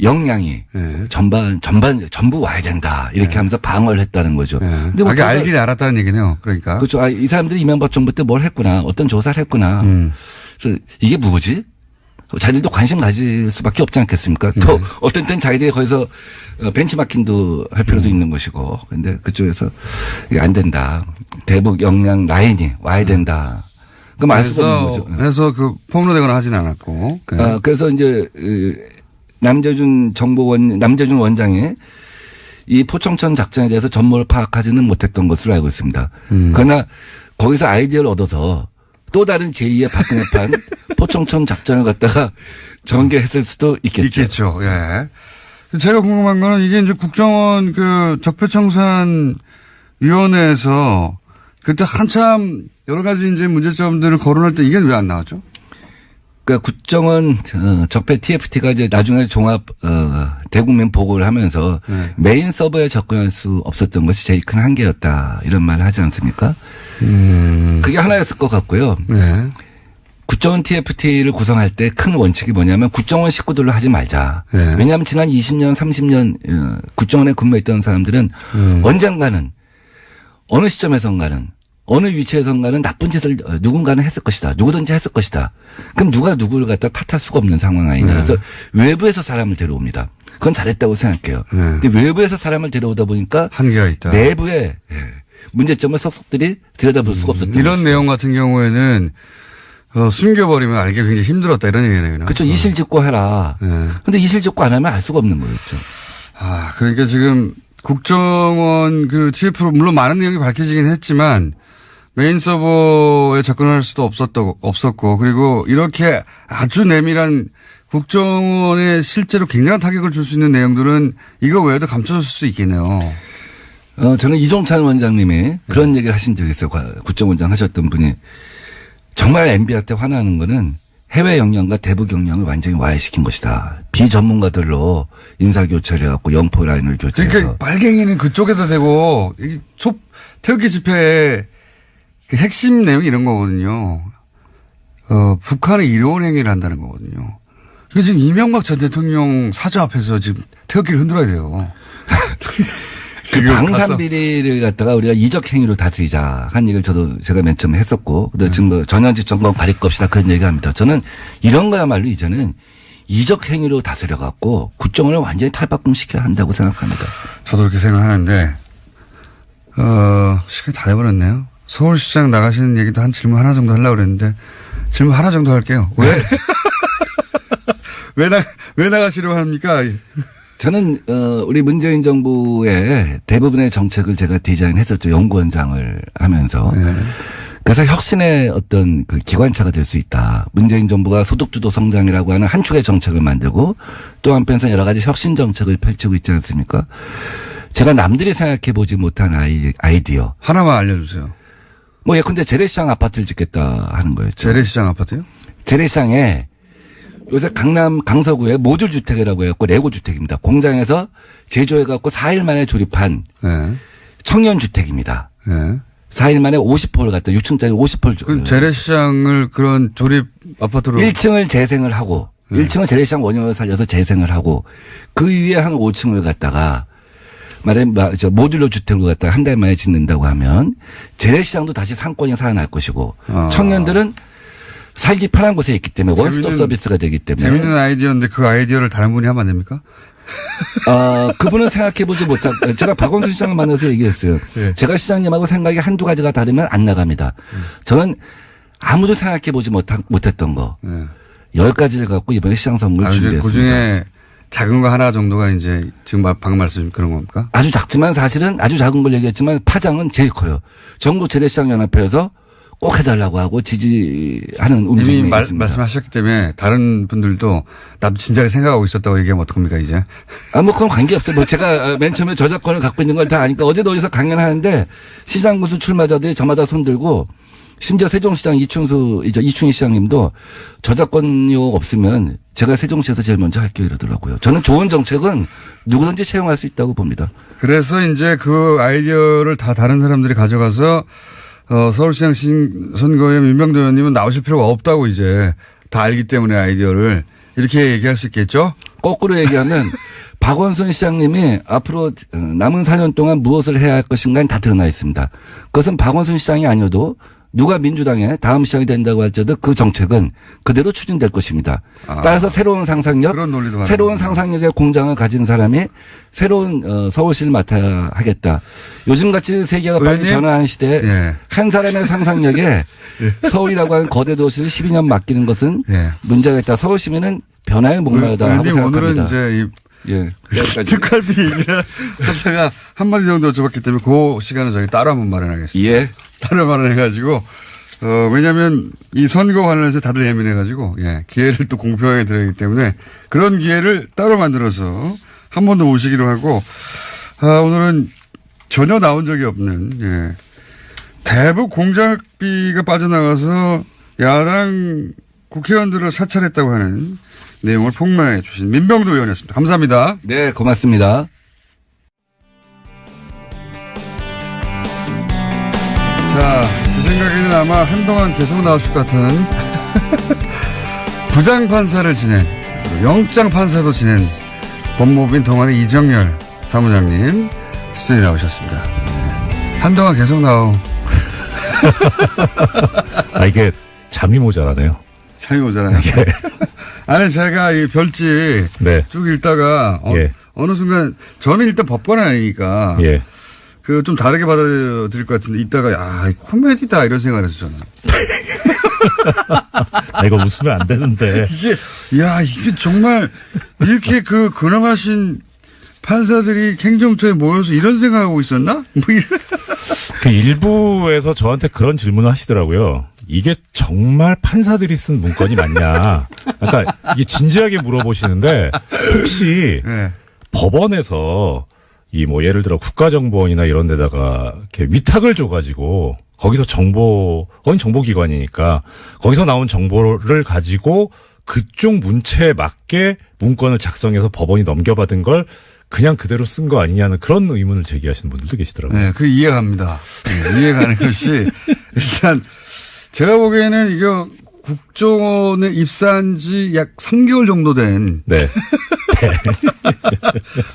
역량이 네. 전부 와야 된다. 이렇게 하면서 방어를 했다는 거죠. 네. 근데 뭐 자기 제가- 알긴 알았다는 얘기네요. 그러니까. 그렇죠. 이 사람들이 이명박 정부 때 뭘 했구나. 어떤 조사를 했구나. 그래서 이게 뭐지? 자기들도 관심 가질 수밖에 없지 않겠습니까? 또 어떤 때는 자기들이 거기서 벤치마킹도 할 필요도 있는 것이고. 근데 그쪽에서 이게 안 된다. 대북 역량 라인이 와야 된다. 그럼 알 수가 없는 거죠. 그래서 그 폭로되거나 하진 않았고. 네. 그래서 이제 남재준 원장이 이 포청천 작전에 대해서 전모를 파악하지는 못했던 것으로 알고 있습니다. 그러나 거기서 아이디어를 얻어서 또 다른 제2의 박근혜판 포청천 작전을 갖다가 전개했을 수도 있겠죠. 있겠죠. 예. 제가 궁금한 거는 이게 이제 국정원 그 적폐청산 위원회에서 그때 한참 여러 가지 이제 문제점들을 거론할 때 이게 왜 안 나왔죠? 그러니까 국정원 적폐 TFT가 이제 나중에 종합 대국민 보고를 하면서 네. 메인 서버에 접근할 수 없었던 것이 제일 큰 한계였다. 이런 말을 하지 않습니까? 그게 하나였을 것 같고요. 네. 국정원 TFT를 구성할 때 큰 원칙이 뭐냐면 국정원 식구들로 하지 말자. 네. 왜냐하면 지난 20년, 30년 국정원에 근무했던 사람들은 언젠가는 어느 시점에선가는 어느 위치에선가는 나쁜 짓을 누군가는 했을 것이다. 누구든지 했을 것이다. 그럼 누가 누구를 갖다 탓할 수가 없는 상황 아니냐. 그래서 외부에서 사람을 데려옵니다. 그건 잘했다고 생각해요. 근데 외부에서 사람을 데려오다 보니까 한계가 있다. 내부의 문제점을 속속들이 들여다볼 수가 없었던 이런 것이죠. 내용 같은 경우에는 숨겨버리면 알기 굉장히 힘들었다 이런 얘기네요. 그렇죠. 이실직고 해라. 네. 근데 이실직고 안 하면 알 수가 없는 거였죠. 그러니까 지금 국정원 그 TF로 물론 많은 내용이 밝혀지긴 했지만 메인 서버에 접근할 수도 없었고 그리고 이렇게 아주 내밀한 국정원에 실제로 굉장한 타격을 줄 수 있는 내용들은 이거 외에도 감춰졌을 수 있겠네요. 저는 이종찬 원장님이 그런 얘기를 하신 적이 있어요. 국정원장 하셨던 분이 정말 MB한테 화나는 거는 해외 역량과 대북 역량을 완전히 와해시킨 것이다. 비전문가들로 인사교체를 해갖고 영포 라인을 교체해서. 그러니까 빨갱이는 그쪽에서 되고 태극기 집회의 그 핵심 내용이 이런 거거든요. 북한의 이로운 행위를 한다는 거거든요. 이게 지금 이명박 전 대통령 사저 앞에서 지금 태극기를 흔들어야 돼요. 그 방산 비리를 갖다가 우리가 이적 행위로 다스리자 한 얘기를 제가 맨 처음에 했었고, 근데 지금 뭐 전현직 정권 가릴 것이다 그런 얘기합니다. 저는 이런 거야말로 이제는 이적 행위로 다스려 갖고 국정원을 완전히 탈바꿈시켜야 한다고 생각합니다. 저도 그렇게 생각하는데 시간이 다 돼버렸네요. 서울시장 나가시는 얘기도 한 질문 하나 정도 하려고 그랬는데 질문 하나 정도 할게요. 왜 나가시려고 합니까? 저는 우리 문재인 정부의 대부분의 정책을 제가 디자인했었죠. 연구원장을 하면서. 네. 그래서 혁신의 어떤 그 기관차가 될 수 있다. 문재인 정부가 소득주도 성장이라고 하는 한 축의 정책을 만들고 또 한편에서 여러 가지 혁신 정책을 펼치고 있지 않습니까? 제가 남들이 생각해 보지 못한 아이디어. 하나만 알려주세요. 뭐 예컨대 재래시장 아파트를 짓겠다 하는 거였죠. 재래시장 아파트요? 재래시장에 요새 강남 강서구에 모듈 주택이라고 해갖고 레고 주택입니다. 공장에서 제조해갖고 4일 만에 조립한 네. 청년 주택입니다. 네. 4일 만에 50호를 갖다 6층짜리 50호를. 그럼 재래시장을 그런 조립 아파트로 1층을 재생을 하고 1층은 재래시장 원형을 살려서 재생을 하고 그 위에 한 5층을 갖다가 모듈러 주택으로 갖다가 한 달 만에 짓는다고 하면 재래시장도 다시 상권이 살아날 것이고 청년들은 살기 편한 곳에 있기 때문에 원스톱 서비스가 되기 때문에. 재밌는 아이디어인데 그 아이디어를 다른 분이 하면 안 됩니까? 그분은 생각해보지 못한, 제가 박원순 시장을 만나서 얘기했어요. 네. 제가 시장님하고 생각이 한두 가지가 다르면 안 나갑니다. 저는 아무도 생각해보지 못했던 거. 네. 10가지를 갖고 이번에 시장 선거를 준비했습니다. 그 중에 작은 거 하나 정도가 이제 지금 방금 말씀 그런 겁니까? 아주 작지만 사실은 아주 작은 걸 얘기했지만 파장은 제일 커요. 전국 재래시장연합회에서 꼭 해달라고 하고 지지하는 움직임이 이미 있습니다. 말씀하셨기 때문에 다른 분들도 나도 진작에 생각하고 있었다고 얘기하면 어떡합니까 이제? 뭐 그건 관계없어요. 뭐 제가 맨 처음에 저작권을 갖고 있는 걸 다 아니까 어제도 어디서 강연하는데 시장군수 출마자들이 저마다 손들고 심지어 세종시장 이충희 시장님도 저작권료 없으면 제가 세종시에서 제일 먼저 할게요 이러더라고요. 저는 좋은 정책은 누구든지 채용할 수 있다고 봅니다. 그래서 이제 그 아이디어를 다 다른 사람들이 가져가서 서울시장 선거에 민병도 의원님은 나오실 필요가 없다고 이제 다 알기 때문에 아이디어를 이렇게 얘기할 수 있겠죠? 거꾸로 얘기하면 박원순 시장님이 앞으로 남은 4년 동안 무엇을 해야 할 것인가는 다 드러나 있습니다. 그것은 박원순 시장이 아니어도 누가 민주당의 다음 시장이 된다고 할지라도 그 정책은 그대로 추진될 것입니다. 따라서 새로운 상상력, 그런 논리도 새로운 상상력의 공장을 가진 사람이 새로운 서울시를 맡아야 하겠다. 요즘같이 세계가 빨리 변화하는 시대에 예. 한 사람의 상상력에 서울이라고 하는 거대 도시를 12년 맡기는 것은 예. 문제가 있다. 서울 시민은 변화에 목마르다 하고 생각합니다. 오늘은 이제 예. 특갈비 얘기를 하다가 한마디 정도 여쭤봤기 때문에 그 시간을 저희 따로 한번 마련하겠습니다. 예. 따로 마련해가지고, 왜냐면 이 선거 관련해서 다들 예민해가지고, 예, 기회를 또 공평하게 드려야 하기 때문에 그런 기회를 따로 만들어서 한 번 더 모시기로 하고, 오늘은 전혀 나온 적이 없는, 예, 대북 공작비가 빠져나가서 야당 국회의원들을 사찰했다고 하는 내용을 폭로해 주신 민병두 의원이었습니다. 감사합니다. 네, 고맙습니다. 자, 제 생각에는 아마 한동안 계속 나오실 것 같은 부장판사를 지낸, 영장판사도 지낸 법무부인 동안의 이정열 사무장님 스튜디오에 나오셨습니다. 한동안 계속 이게 잠이 모자라네요. 잠이 모자라요. 아니, 제가 이 별지 네. 쭉 읽다가 예. 어느 순간 저는 일단 법관 아니니까 예. 그 좀 다르게 받아들일 것 같은데 이따가 코미디다 이런 생각을 했어요. 저는. 이거 웃으면 안 되는데. 이게 정말 이렇게 그 근엄하신 판사들이 행정처에 모여서 이런 생각하고 있었나? 뭐 그 일부에서 저한테 그런 질문을 하시더라고요. 이게 정말 판사들이 쓴 문건이 맞냐. 그러니까 이게 진지하게 물어보시는데 혹시 네. 법원에서 이 뭐 예를 들어 국가정보원이나 이런 데다가 이렇게 위탁을 줘가지고 거기서 그건 정보기관이니까 거기서 나온 정보를 가지고 그쪽 문체에 맞게 문건을 작성해서 법원이 넘겨받은 걸 그냥 그대로 쓴 거 아니냐는 그런 의문을 제기하시는 분들도 계시더라고요. 네, 그 이해갑니다. 네, 이해가는 것이 일단 제가 보기에는 이거 국정원에 입사한 지 약 3개월 정도 된. 네.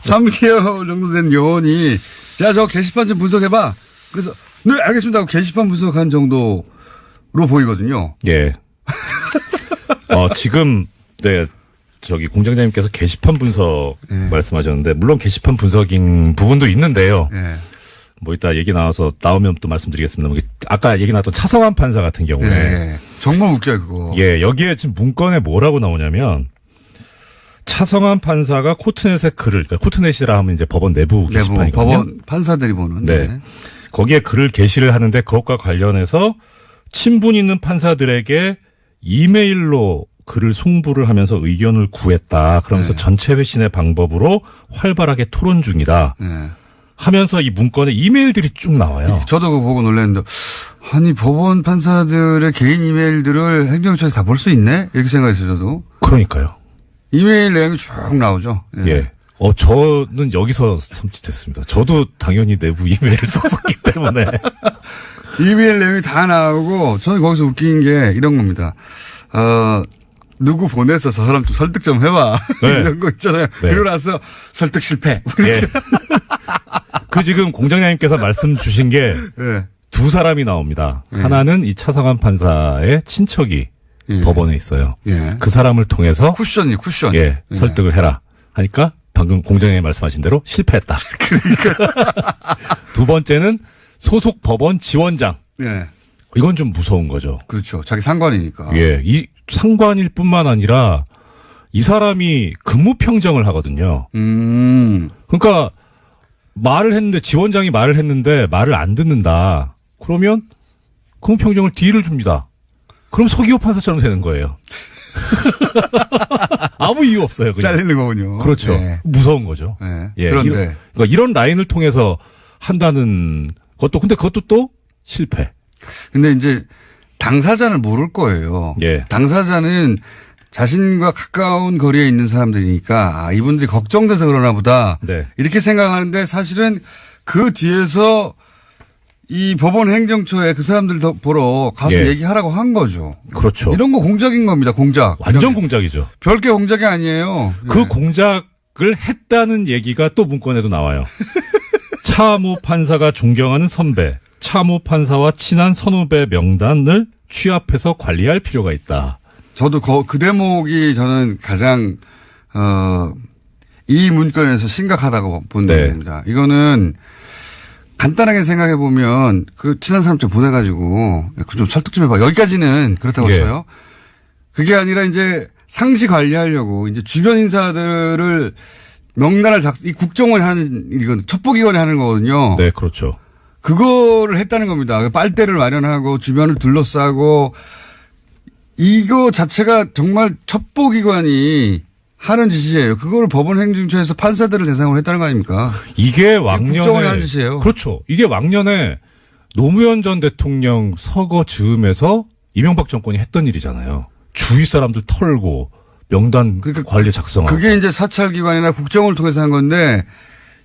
3개월 정도 된 요원이 자, 저 게시판 좀 분석해봐. 그래서 네, 알겠습니다 하고 게시판 분석한 정도로 보이거든요. 예. 지금 네. 저기 공장장님께서 게시판 분석 말씀하셨는데 물론 게시판 분석인 부분도 있는데요. 뭐 이따 얘기 나오면 또 말씀드리겠습니다. 아까 얘기 나왔던 차성환 판사 같은 경우에 정말 웃겨요 그거. 예, 여기에 지금 문건에 뭐라고 나오냐면 차성환 판사가 코트넷에 글을, 그러니까 코트넷이라 하면 이제 법원 내부 게시판이거든요. 법원 판사들이 보는. 네. 거기에 글을 게시를 하는데 그것과 관련해서 친분 있는 판사들에게 이메일로 글을 송부를 하면서 의견을 구했다. 그러면서 전체 회신의 방법으로 활발하게 토론 중이다. 하면서 이 문건에 이메일들이 쭉 나와요. 저도 그거 보고 놀랐는데 아니 법원 판사들의 개인 이메일들을 행정처에서 다 볼 수 있네? 이렇게 생각했어요 저도. 그러니까요. 이메일 내용이 쭉 나오죠. 예. 저는 여기서 섬찟했습니다. 저도 당연히 내부 이메일을 썼었기 때문에. 이메일 내용이 다 나오고 저는 거기서 웃긴 게 이런 겁니다. 누구 보내서 저 사람 좀 설득 좀 해봐. 네. 이런 거 있잖아요. 네. 그러고 나서 설득 실패. 예. 그 지금 공장장님께서 말씀 주신 게 두 사람이 나옵니다. 하나는 이 차성환 판사의 친척이 법원에 있어요. 그 사람을 통해서 쿠션. 설득을 해라 하니까 방금 공장장님 말씀하신 대로 실패했다. 그러니까. 두 번째는 소속 법원 지원장. 이건 좀 무서운 거죠. 그렇죠. 자기 상관이니까. 예, 이 상관일 뿐만 아니라 이 사람이 근무 평정을 하거든요. 그러니까 지원장이 말을 했는데 말을 안 듣는다. 그러면 근무 평정을 D를 줍니다. 그럼 서기호 판사처럼 되는 거예요. 아무 이유 없어요. 그냥. 잘리는 거군요. 그렇죠. 네. 무서운 거죠. 네. 예, 그런데 이런 라인을 통해서 한다는 것도 근데 그것도 또 실패. 근데 이제 당사자는 모를 거예요. 예. 당사자는 자신과 가까운 거리에 있는 사람들이니까 이분들이 걱정돼서 그러나 보다 네. 이렇게 생각하는데 사실은 그 뒤에서 이 법원 행정처에 그 사람들 보러 가서 예. 얘기하라고 한 거죠. 그렇죠. 이런 거 공작인 겁니다. 공작. 완전 공작이죠. 별게 공작이 아니에요. 그 예. 공작을 했다는 얘기가 또 문건에도 나와요. 차모 판사가 존경하는 선배, 차모 판사와 친한 선후배 명단을 취합해서 관리할 필요가 있다. 저도 그 대목이 저는 가장 이 문건에서 심각하다고 본다 네. 겁니다. 이거는 간단하게 생각해 보면 그 친한 사람 좀 보내가지고 좀 설득 좀 해봐. 여기까지는 그렇다고 예. 쳐요. 그게 아니라 이제 상시 관리하려고 이제 주변 인사들을 명단을 이 국정원이 하는 이건 첩보기관이 하는 거거든요. 네, 그렇죠. 그거를 했다는 겁니다. 빨대를 마련하고 주변을 둘러싸고 이거 자체가 정말 첩보기관이 하는 짓이에요. 그걸 법원 행정처에서 판사들을 대상으로 했다는 거 아닙니까? 이게 왕년에 국정원이 하는 짓이에요. 그렇죠. 이게 왕년에 노무현 전 대통령 서거 즈음에서 이명박 정권이 했던 일이잖아요. 주위 사람들 털고 명단 관리 작성하고. 그게 이제 사찰기관이나 국정을 통해서 한 건데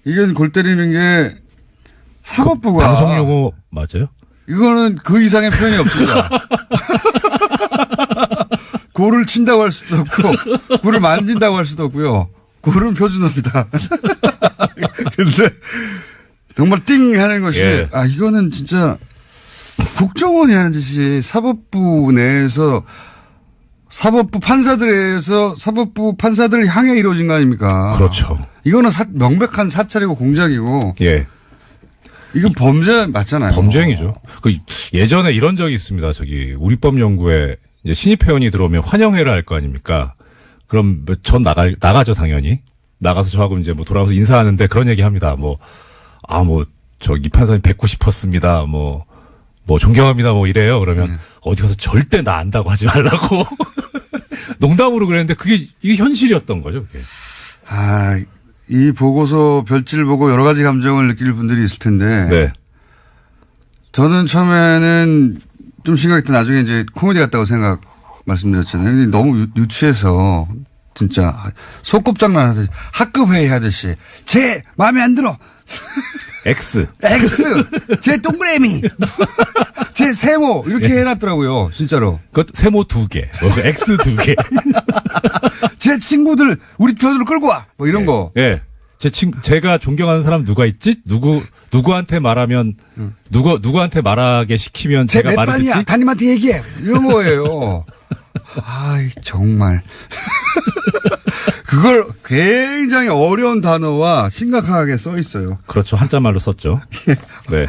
이건 골 때리는 게 사법부가 방송 용어 맞아요? 이거는 그 이상의 표현이 없습니다. 골을 친다고 할 수도 없고 골을 만진다고 할 수도 없고요. 골은 표준어입니다. 근데 정말 띵 하는 것이 예. 이거는 진짜 국정원이 하는 짓이 사법부 내에서 사법부 판사들에서 사법부 판사들을 향해 이루어진 거 아닙니까? 그렇죠. 이거는 명백한 사찰이고 공작이고 예. 이건 범죄 맞잖아요. 범죄행위죠. 예전에 이런 적이 있습니다. 우리법연구회 이제 신입 회원이 들어오면 환영회를 할 거 아닙니까? 그럼 전 나가죠, 당연히. 나가서 저하고 이제 돌아가면서 인사하는데 그런 얘기 합니다. 이 판사님 뵙고 싶었습니다. 존경합니다. 이래요. 그러면 어디 가서 절대 나 안다고 하지 말라고. 농담으로 그랬는데 이게 현실이었던 거죠, 그게. 이 보고서 별지를 보고 여러 가지 감정을 느낄 분들이 있을 텐데. 네. 저는 처음에는 좀 심각했던 나중에 이제 코미디 같다고 말씀드렸잖아요. 근데 너무 유치해서 진짜 소꿉장난 하듯이 학급 회의 하듯이 제 마음에 안 들어. X, 제 동그라미, 제 세모 이렇게 해놨더라고요. 진짜로. 그것 세모 2개, X 2개. 제 친구들 우리 편으로 끌고 와. 이런 거. 예. 제가 존경하는 사람 누가 있지? 누구한테 말하면, 누구한테 말하게 시키면 제가 몇 말을 반이야? 듣지? 담임한테 얘기해. 이런 거예요. 정말. 그걸 굉장히 어려운 단어와 심각하게 써 있어요. 그렇죠. 한자말로 썼죠. 네.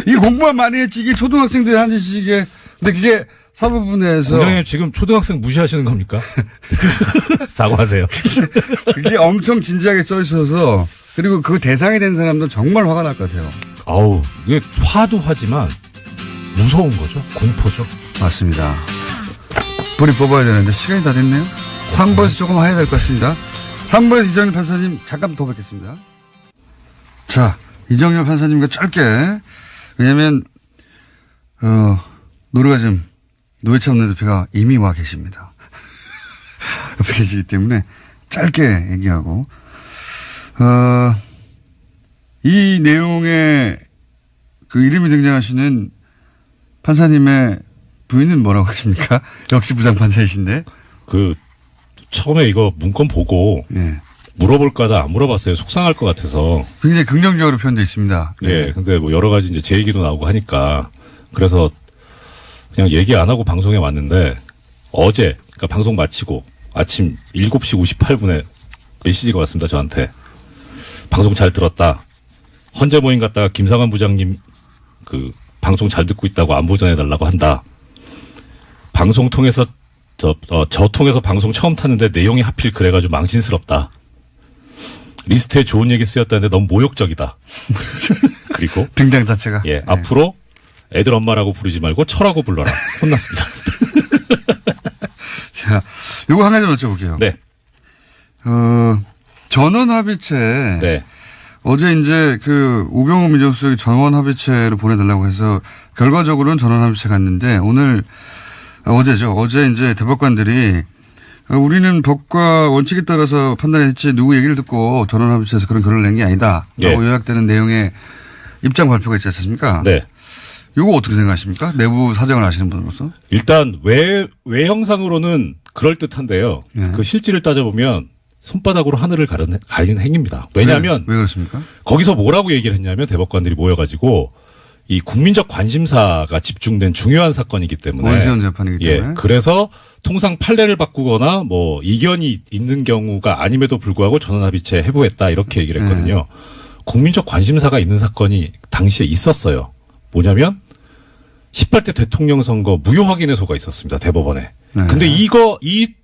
이 공부만 많이 했지 이게 초등학생들이 하는 짓이 이게. 근데 그게 사법부 내에서. 원장님 지금 초등학생 무시하시는 겁니까? 사과하세요. 그게 엄청 진지하게 써 있어서 그리고 그 대상이 된 사람도 정말 화가 날 것 같아요. 이게 화도 하지만 무서운 거죠. 공포죠. 맞습니다. 불이 뽑아야 되는데 시간이 다 됐네요. 3부에서 조금 해야 될 것 같습니다. 3부에서 이정열 판사님 잠깐 더 뵙겠습니다. 이정열 판사님과 짧게 왜냐하면 노회찬 원내대표가 이미 와 계십니다. 옆에 계시기 때문에 짧게 얘기하고 이 내용에 그 이름이 등장하시는 판사님의 부인은 뭐라고 하십니까? 역시 부장판사이신데. 처음에 이거 문건 보고 물어볼까 하다 안 물어봤어요. 속상할 것 같아서. 굉장히 긍정적으로 표현되어 있습니다. 예. 근데 여러 가지 이제 제 얘기도 나오고 하니까 그래서 그냥 얘기 안 하고 방송에 왔는데 어제 그러니까 방송 마치고 아침 7시 58분에 메시지가 왔습니다. 저한테. 방송 잘 들었다. 헌재 모임 갔다가 김상환 부장님 방송 잘 듣고 있다고 안부 전해달라고 한다. 방송 통해서 저 통해서 방송 처음 탔는데 내용이 하필 그래가지고 망신스럽다. 리스트에 좋은 얘기 쓰였다는데 너무 모욕적이다. 그리고 등장 자체가. 예, 앞으로 애들 엄마라고 부르지 말고 철하고 불러라. 혼났습니다. 자, 요거 하나 좀 여쭤볼게요. 네. 전원합의체. 네. 어제 이제 그 우병우 민정수석이 전원합의체를 보내달라고 해서 결과적으로는 전원합의체 갔는데 어제죠. 어제 이제 대법관들이 우리는 법과 원칙에 따라서 판단했지 누구 얘기를 듣고 전원합의체에서 그런 결론을 낸 게 아니다. 라고 예. 요약되는 내용의 입장 발표가 있지 않습니까? 네. 이거 어떻게 생각하십니까? 내부 사정을 아시는 분으로서. 일단 외형상으로는 그럴듯한데요. 예. 그 실질을 따져보면 손바닥으로 하늘을 가리는 행위입니다. 왜냐하면 왜 그렇습니까? 거기서 뭐라고 얘기를 했냐면 대법관들이 모여가지고 이 국민적 관심사가 집중된 중요한 사건이기 때문에 원세훈 재판이기 때문에. 예, 그래서 통상 판례를 바꾸거나 뭐 이견이 있는 경우가 아님에도 불구하고 전원합의체 해부했다 이렇게 얘기를 했거든요. 국민적 관심사가 있는 사건이 당시에 있었어요. 뭐냐면 18대 대통령 선거 무효 확인의소가 있었습니다. 대법원에. 네. 근데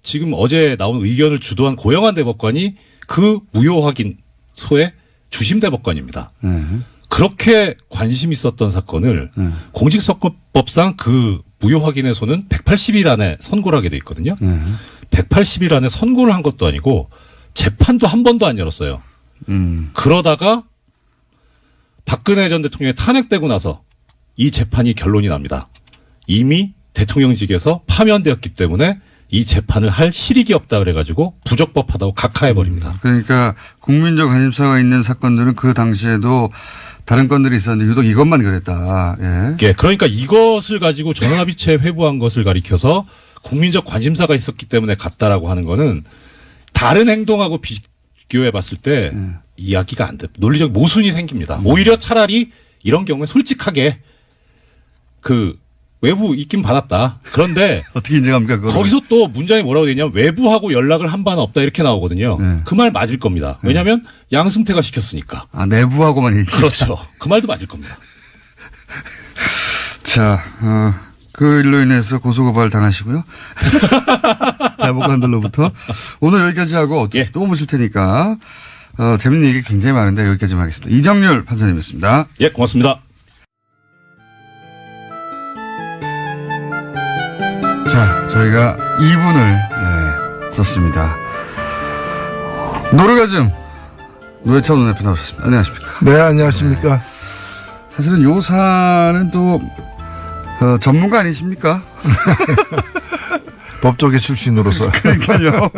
지금 어제 나온 의견을 주도한 고영한 대법관이 그 무효 확인소의 주심 대법관입니다. 그렇게 관심 있었던 사건을 공직선거법상 그 무효 확인의소는 180일 안에 선고를 하게 돼 있거든요. 180일 안에 선고를 한 것도 아니고 재판도 한 번도 안 열었어요. 그러다가 박근혜 전 대통령이 탄핵되고 나서 이 재판이 결론이 납니다. 이미 대통령직에서 파면되었기 때문에 이 재판을 할 실익이 없다 그래가지고 부적법하다고 각하해버립니다. 그러니까 국민적 관심사가 있는 사건들은 그 당시에도 다른 건들이 있었는데 유독 이것만 그랬다. 예. 예, 그러니까 이것을 가지고 전원합의체 회부한 것을 가리켜서 국민적 관심사가 있었기 때문에 갔다라고 하는 거는 다른 행동하고 비교해 봤을 때 이야기가 안 돼. 논리적 모순이 생깁니다. 오히려 차라리 이런 경우에 솔직하게 그 외부 있긴 받았다. 그런데 어떻게 인정합니까? 그거를? 거기서 또 문장이 뭐라고 되냐면 외부하고 연락을 한 바는 없다 이렇게 나오거든요. 네. 그 말 맞을 겁니다. 왜냐하면 양승태가 시켰으니까. 아, 내부하고만 얘기. 그렇죠. 그 말도 맞을 겁니다. 자, 그 일로 인해서 고소고발 당하시고요. 대법관들로부터. 오늘 여기까지 하고 예. 또 모실 테니까, 재밌는 얘기 굉장히 많은데 여기까지만 하겠습니다. 이정렬 판사님이었습니다. 예, 고맙습니다. 자, 저희가 2분을 썼습니다. 노르가즘 노회찬 원내대표 나오셨습니다. 안녕하십니까? 네, 안녕하십니까? 사실은 요 사안은 또 전문가 아니십니까? 법조계 출신으로서. 그러니까요.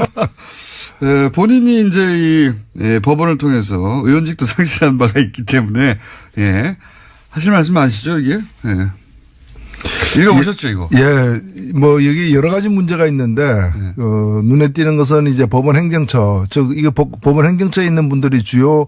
본인이 이제 법원을 통해서 의원직도 상실한 바가 있기 때문에 하실 말씀 아시죠 이게? 읽어보셨죠 이거? 예, 뭐 여기 여러 가지 문제가 있는데 눈에 띄는 것은 이제 법원 행정처, 이거 법원 행정처에 있는 분들이 주요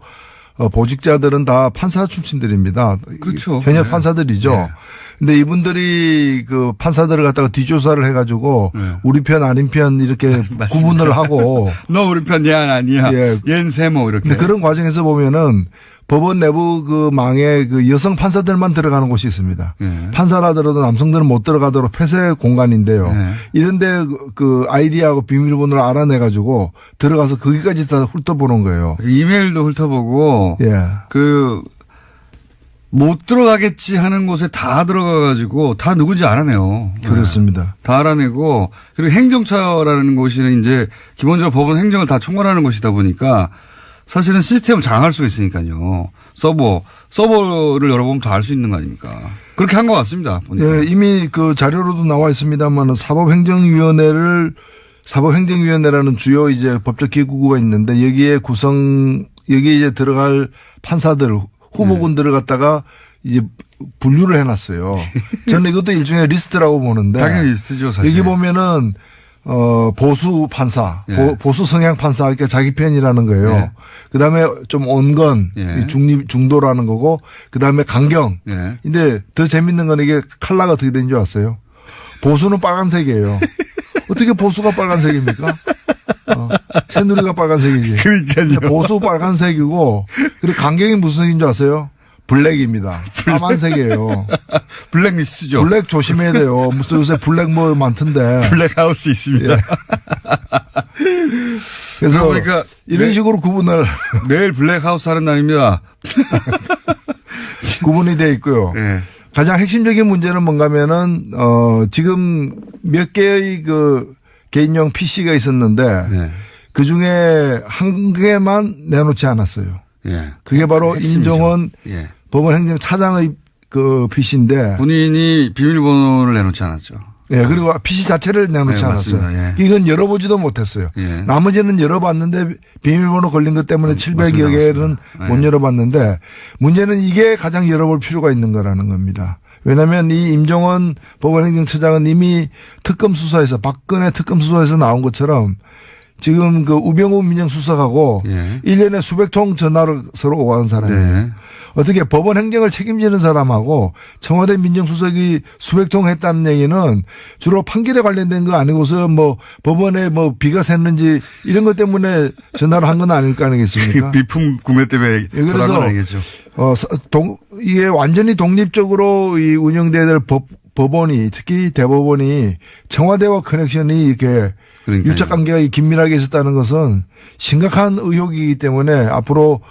보직자들은 다 판사 출신들입니다. 그렇죠. 현역 판사들이죠. 근데 이분들이 그 판사들을 갖다가 뒷조사를 해가지고 우리 편 아닌 편 이렇게 구분을 하고 너 우리 편 얘 아니야. 얘는 세모 이렇게. 근데 그런 과정에서 보면은 법원 내부 그 망에 그 여성 판사들만 들어가는 곳이 있습니다. 판사라더라도 남성들은 못 들어가도록 폐쇄 공간인데요. 이런데 그 아이디하고 비밀번호를 알아내가지고 들어가서 거기까지 다 훑어보는 거예요. 이메일도 훑어보고 못 들어가겠지 하는 곳에 다 들어가가지고 다 누군지 알아내요. 그렇습니다. 다 알아내고 그리고 행정처라는 곳이 이제 기본적으로 법원 행정을 다 총괄하는 곳이다 보니까 사실은 시스템을 장악할 수가 있으니까요. 서버를 열어보면 다 알 수 있는 거 아닙니까? 그렇게 한 것 같습니다. 보니까. 예, 이미 그 자료로도 나와 있습니다만 사법행정위원회라는 주요 이제 법적 기구가 있는데 여기에 이제 들어갈 판사들 후보군들을 갖다가 이제 분류를 해놨어요. 저는 이것도 일종의 리스트라고 보는데. 당연히 리스트죠, 사실. 여기 보면은 보수 판사, 보수 성향 판사, 그러니까 자기 편이라는 거예요. 그 다음에 좀 온건, 중도라는 거고, 그 다음에 강경. 근데 더 재밌는 건 이게 컬러가 어떻게 되는 줄 아세요? 보수는 빨간색이에요. 어떻게 보수가 빨간색입니까? 새누리가 빨간색이지. 그러니까요. 보수 빨간색이고, 그리고 강경이 무슨 색인 줄 아세요? 블랙입니다. 까만색이에요. 블랙리스트죠. 블랙 조심해야 돼요. 무슨 요새 블랙 뭐 많던데. 블랙하우스 있습니다. 예. 그래서 그러니까 이런 식으로 구분을 내일 블랙하우스 하는 날입니다. 구분이 돼 있고요. 네. 가장 핵심적인 문제는 뭔가면은 지금 몇 개의 그 개인용 PC가 있었는데 네. 그 중에 한 개만 내놓지 않았어요. 예. 그게 바로 핵심이죠. 임종원 예. 법원행정차장의 그 PC인데. 본인이 비밀번호를 내놓지 않았죠. 예, 그리고 PC 자체를 내놓지 네, 않았어요. 맞습니다. 예. 이건 열어보지도 못했어요. 예. 나머지는 열어봤는데 비밀번호 걸린 것 때문에 700여 개는 맞습니다. 못 예. 열어봤는데 문제는 이게 가장 열어볼 필요가 있는 거라는 겁니다. 왜냐하면 이 임종원 법원행정처장은 이미 특검 수사에서 박근혜 특검 수사에서 나온 것처럼 지금 그 우병우 민정수석하고 예. 1년에 수백 통 전화를 서로 오가는 사람이에요. 네. 어떻게 법원 행정을 책임지는 사람하고 청와대 민정수석이 수백 통 했다는 얘기는 주로 판결에 관련된 거 아니고서 뭐 법원에 뭐 비가 샜는지 이런 것 때문에 전화를 한 건 아닐 거 아니겠습니까? 비품 구매 때문에 전화한 건 아니겠죠. 이게 완전히 독립적으로 이 운영돼야 될 법원이 특히 대법원이 청와대와 커넥션이 이렇게 그러니까요. 유착 관계가 긴밀하게 있었다는 것은 심각한 의혹이기 때문에 앞으로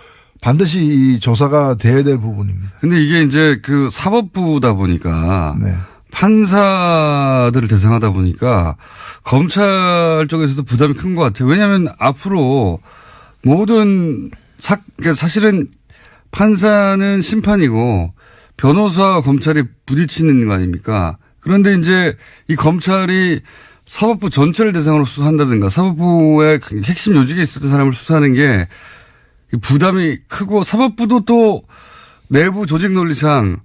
반드시 이 조사가 돼야 될 부분입니다. 근데 이게 이제 그 사법부다 보니까 네. 판사들을 대상하다 보니까 검찰 쪽에서도 부담이 큰 것 같아요. 왜냐하면 앞으로 모든 그러니까 사실은 판사는 심판이고 변호사와 검찰이 부딪히는 거 아닙니까? 그런데 이제 이 검찰이 사법부 전체를 대상으로 수사한다든가 사법부의 핵심 요직에 있었던 사람을 수사하는 게 부담이 크고 사법부도 또 내부 조직 논리상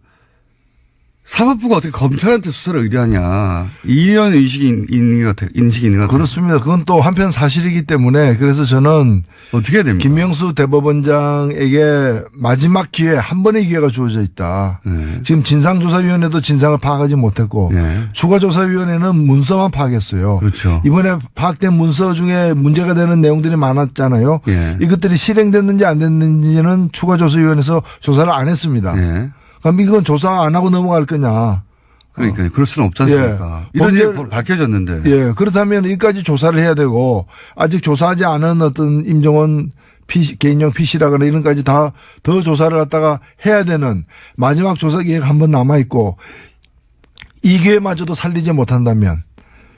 사법부가 어떻게 검찰한테 수사를 의뢰하냐. 이런 인식이 있는 것 같아요. 그렇습니다. 그건 또 한편 사실이기 때문에 그래서 저는 어떻게 해야 됩니까? 김명수 대법원장에게 마지막 기회 한 번의 기회가 주어져 있다. 네. 지금 진상조사위원회도 진상을 파악하지 못했고 네. 추가조사위원회는 문서만 파악했어요. 그렇죠. 이번에 파악된 문서 중에 문제가 되는 내용들이 많았잖아요. 네. 이것들이 실행됐는지 안 됐는지는 추가조사위원회에서 조사를 안 했습니다. 네. 그럼 이건 조사 안 하고 넘어갈 거냐. 그러니까 그럴 수는 없지 않습니까? 예. 이런 게 밝혀졌는데. 예. 그렇다면 여기까지 조사를 해야 되고 아직 조사하지 않은 어떤 임종원 개인용 PC라거나 이런 까지 다 더 조사를 갖다가 해야 되는 마지막 조사 기회가 한 번 남아있고 이 기회마저도 살리지 못한다면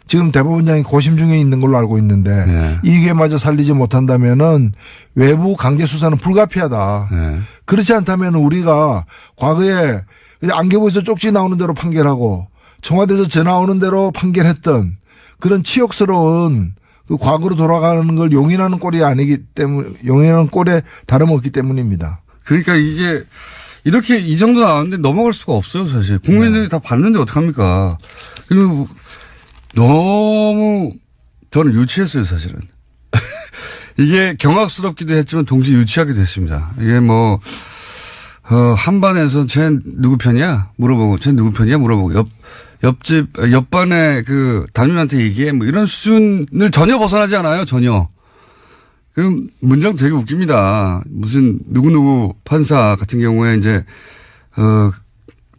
지금 대법원장이 고심 중에 있는 걸로 알고 있는데 네. 이 기회마저 살리지 못한다면은 외부 강제 수사는 불가피하다. 네. 그렇지 않다면 우리가 과거에 안개부에서 쪽지 나오는 대로 판결하고 청와대에서 전화 오는 대로 판결했던 그런 치욕스러운 그 과거로 돌아가는 걸 용인하는 꼴이 아니기 때문에 용인하는 꼴에 다름없기 때문입니다. 그러니까 이게 이렇게 이 정도 나왔는데 넘어갈 수가 없어요, 사실. 국민들이 네. 다 봤는데 어떡합니까? 그리고 너무 저는 유치했어요, 사실은. 이게 경악스럽기도 했지만 동시에 유치하기도 했습니다. 이게 뭐, 한반에서 쟤 누구 편이야? 물어보고, 쟤 누구 편이야? 물어보고, 옆반에 그 담임한테 얘기해. 뭐 이런 수준을 전혀 벗어나지 않아요, 전혀. 그럼 문장 되게 웃깁니다. 무슨 누구누구 판사 같은 경우에 이제,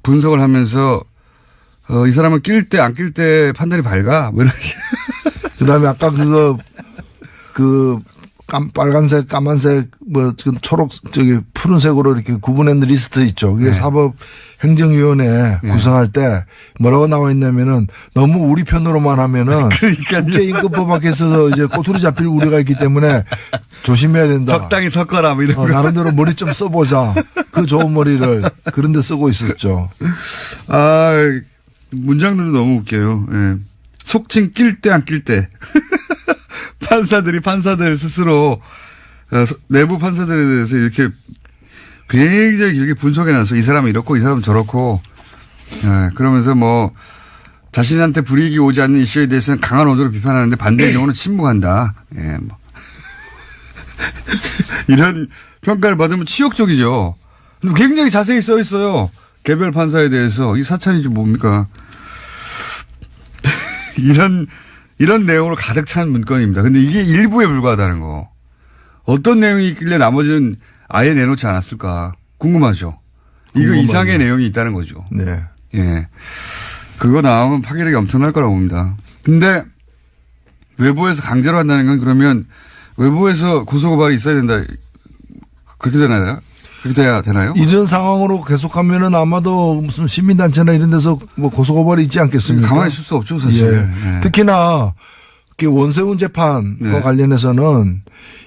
분석을 하면서 이 사람은 낄 때 안 낄 때 판단이 밝아. 뭐 이런. 그다음에 아까 그 빨간색, 까만색, 뭐 초록, 푸른색으로 이렇게 구분한 리스트 있죠. 그게 네. 사법행정위원회 구성할 때 뭐라고 나와 있냐면은 너무 우리 편으로만 하면은 국제인권법 밖에서 이제 꼬투리 잡힐 우려가 있기 때문에 조심해야 된다. 적당히 섞어라. 뭐 이런 거. 나름대로 머리 좀 써보자. 그 좋은 머리를 그런 데 쓰고 있었죠. 아, 문장들도 너무 웃겨요. 예. 속칭 낄 때 안 낄 때. 판사들 스스로 내부 판사들에 대해서 이렇게 굉장히 길게 분석해놔서 이 사람은 이렇고 이 사람은 저렇고 그러면서 뭐 자신한테 불이익이 오지 않는 이슈에 대해서는 강한 어조로 비판하는데 반대의 경우는 침묵한다. 예, 뭐. 이런 평가를 받으면 치욕적이죠. 굉장히 자세히 써 있어요. 개별 판사에 대해서 이 사찰이지 뭡니까? 이런 내용으로 가득 찬 문건입니다. 근데 이게 일부에 불과하다는 거. 어떤 내용이 있길래 나머지는 아예 내놓지 않았을까 궁금하죠. 이거 이상의 내용이 있다는 거죠. 네. 예. 그거 나오면 파괴력이 엄청날 거라고 봅니다. 근데 외부에서 강제로 한다는 건 그러면 외부에서 고소고발이 있어야 된다. 그렇게 되나요? 그렇게 돼야 되나요? 이런 상황으로 계속하면은 아마도 무슨 시민단체나 이런 데서 뭐 고소고발이 있지 않겠습니까? 가만히 있을 수 없죠, 사실. 예. 예. 특히나 원세훈 재판과 네. 관련해서는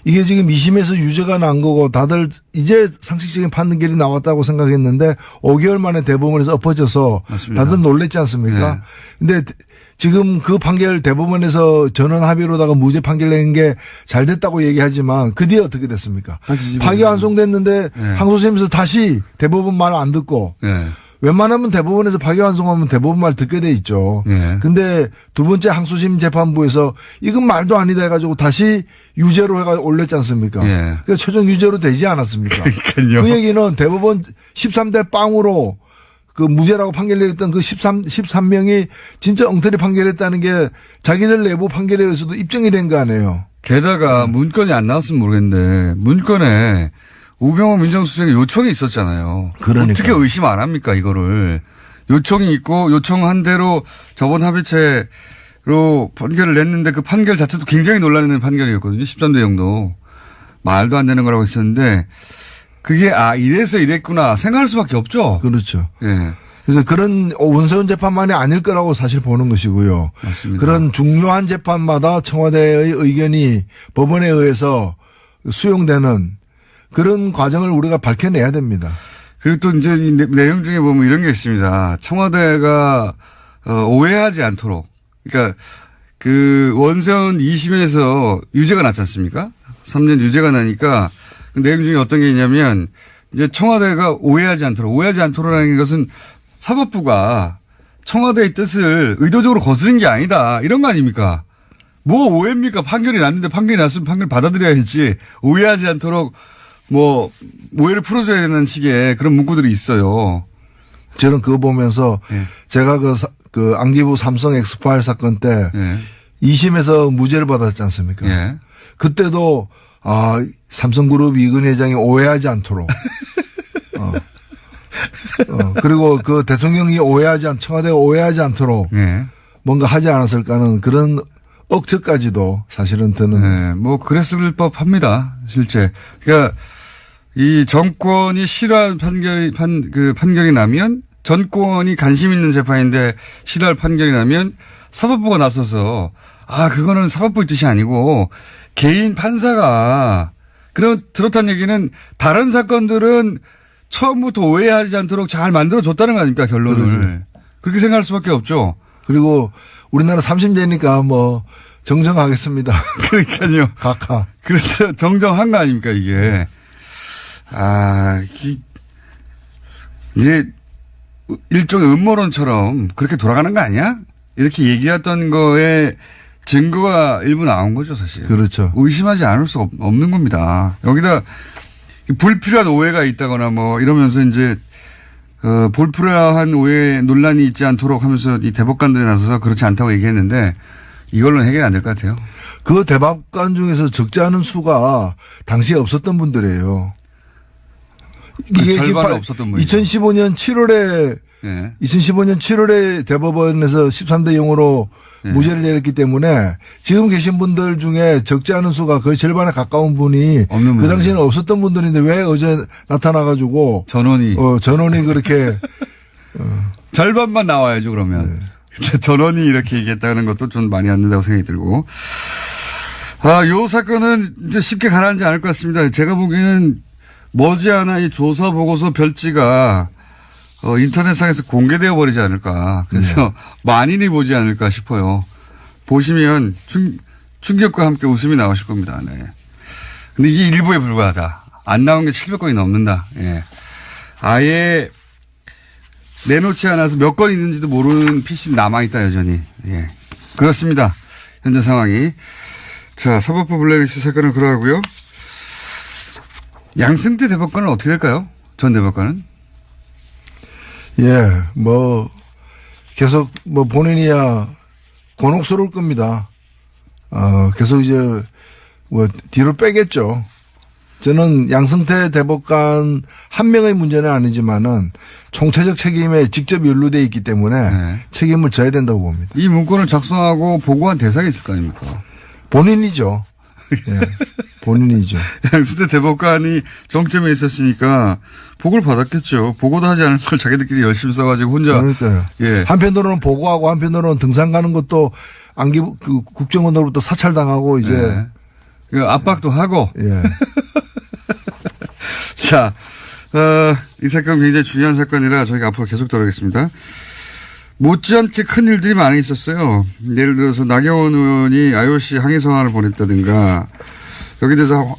이게 지금 2심에서 유죄가 난 거고 다들 이제 상식적인 판결이 나왔다고 생각했는데 5개월 만에 대법원에서 엎어져서 맞습니다. 다들 놀랬지 않습니까? 네. 근데 지금 그 판결 대법원에서 전원 합의로다가 무죄 판결 낸 게 잘 됐다고 얘기하지만 그 뒤에 어떻게 됐습니까? 파기환송됐는데 네. 항소심에서 다시 대법원 말 안 듣고 네. 웬만하면 대법원에서 파기환송하면 대법원 말 듣게 돼 있죠. 예. 근데 두 번째 항소심 재판부에서 이건 말도 아니다 해가지고 다시 유죄로 해가 올렸지 않습니까? 예. 그러니까 최종 유죄로 되지 않았습니까? 그러니까요. 그 얘기는 대법원 13대 빵으로 그 무죄라고 판결 내렸던 그 13명이 진짜 엉터리 판결했다는 게 자기들 내부 판결에 의해서도 입증이 된 거 아니에요. 게다가 문건이 안 나왔으면 모르겠는데 문건에 우병우 민정수석의 요청이 있었잖아요. 그러니까. 어떻게 의심 안 합니까, 이거를. 요청이 있고 요청한 대로 저번 합의체로 판결을 냈는데 그 판결 자체도 굉장히 논란이 되는 판결이었거든요. 13대 0도. 말도 안 되는 거라고 했었는데 그게 이래서 이랬구나 생각할 수밖에 없죠. 그렇죠. 예. 그래서 그런 원세훈 재판만이 아닐 거라고 사실 보는 것이고요. 맞습니다. 그런 중요한 재판마다 청와대의 의견이 법원에 의해서 수용되는 그런 과정을 우리가 밝혀내야 됩니다. 그리고 또 이제 이 내용 중에 보면 이런 게 있습니다. 청와대가 오해하지 않도록. 그러니까 그 원세훈 2심에서 유죄가 났지 않습니까? 3년 유죄가 나니까 그 내용 중에 어떤 게 있냐면 이제 청와대가 오해하지 않도록라는 것은 사법부가 청와대의 뜻을 의도적으로 거스른 게 아니다. 이런 거 아닙니까? 뭐 오해입니까? 판결이 났는데 판결이 났으면 판결 받아들여야지. 오해하지 않도록 뭐 오해를 풀어줘야 되는 식의 그런 문구들이 있어요. 저는 그거 보면서 예. 제가 그 안기부 삼성 엑스파일 사건 때 예. 2심에서 무죄를 받았지 않습니까? 예. 그때도 삼성그룹 이근 회장이 오해하지 않도록 그리고 그 대통령이 청와대가 오해하지 않도록 예. 뭔가 하지 않았을까 하는 그런 억측까지도 사실은 드는. 네, 뭐 그랬을 법합니다. 실제. 그러니까 이 정권이 싫어하는 판결이 나면 전권이 관심 있는 재판인데 싫어할 판결이 나면 사법부가 나서서 그거는 사법부의 뜻이 아니고 개인 판사가 그렇다는 얘기는 다른 사건들은 처음부터 오해하지 않도록 잘 만들어줬다는 거 아닙니까 결론을. 그렇죠. 그렇게 생각할 수밖에 없죠. 그리고 우리나라 3심제니까 뭐 정정하겠습니다. 그러니까요. 각하. 그래서 정정한 거 아닙니까 이게. 이제 일종의 음모론처럼 그렇게 돌아가는 거 아니야? 이렇게 얘기했던 거에 증거가 일부 나온 거죠 사실. 그렇죠. 의심하지 않을 수 없는 겁니다. 여기다 불필요한 오해가 있다거나 뭐 이러면서 이제 불필요한 오해 논란이 있지 않도록 하면서 이 대법관들이 나서서 그렇지 않다고 얘기했는데 이걸로는 해결이 안 될 것 같아요. 그 대법관 중에서 적지 않은 수가 당시에 없었던 분들이에요. 이게 절반은 없었던 분이죠. 2015년 7월에 예. 2015년 7월에 대법원에서 13대 0으로 무죄를 내렸기 때문에 지금 계신 분들 중에 적지 않은 수가 거의 절반에 가까운 분이 그 당시에는 없었던 분들인데 왜 어제 나타나가지고 전원이 그렇게 절반만 나와야죠 그러면. 네. 전원이 이렇게 얘기했다는 것도 좀 많이 안 된다고 생각이 들고. 요 사건은 이제 쉽게 가라앉지 않을 것 같습니다. 제가 보기에는 머지않아 이 조사 보고서 별지가 인터넷상에서 공개되어 버리지 않을까. 그래서 많이들 보지 않을까 싶어요. 보시면 충격과 함께 웃음이 나오실 겁니다. 네. 근데 이게 일부에 불과하다. 안 나온 게 700건이 넘는다. 예. 아예 내놓지 않아서 몇 건 있는지도 모르는 PC 남아있다 여전히. 예. 그렇습니다. 현재 상황이. 자, 사법부 블랙리스트 사건은 그러하고요. 양승태 대법관은 어떻게 될까요? 전 대법관은? 예, 뭐 계속 뭐 본인이야 곤혹스러울 겁니다. 계속 이제 뭐 뒤로 빼겠죠. 저는 양승태 대법관 한 명의 문제는 아니지만은 총체적 책임에 직접 연루돼 있기 때문에 네. 책임을 져야 된다고 봅니다. 이 문건을 작성하고 보고한 대상이 있을 거 아닙니까? 본인이죠. 예. 본인이죠. 양승태 대법관이 정점에 있었으니까 보고를 받았겠죠. 보고도 하지 않은 걸 자기들끼리 열심히 써가지고 혼자. 그러니까요. 예. 한편으로는 보고하고 한편으로는 등산 가는 것도 그 국정원으로부터 사찰당하고 이제. 네. 그 압박도 하고. 예. 자, 이 사건 굉장히 중요한 사건이라 저희가 앞으로 계속 다루겠습니다. 못지않게 큰 일들이 많이 있었어요. 예를 들어서 나경원 의원이 IOC 항의 성안을 보냈다든가 여기에 대해서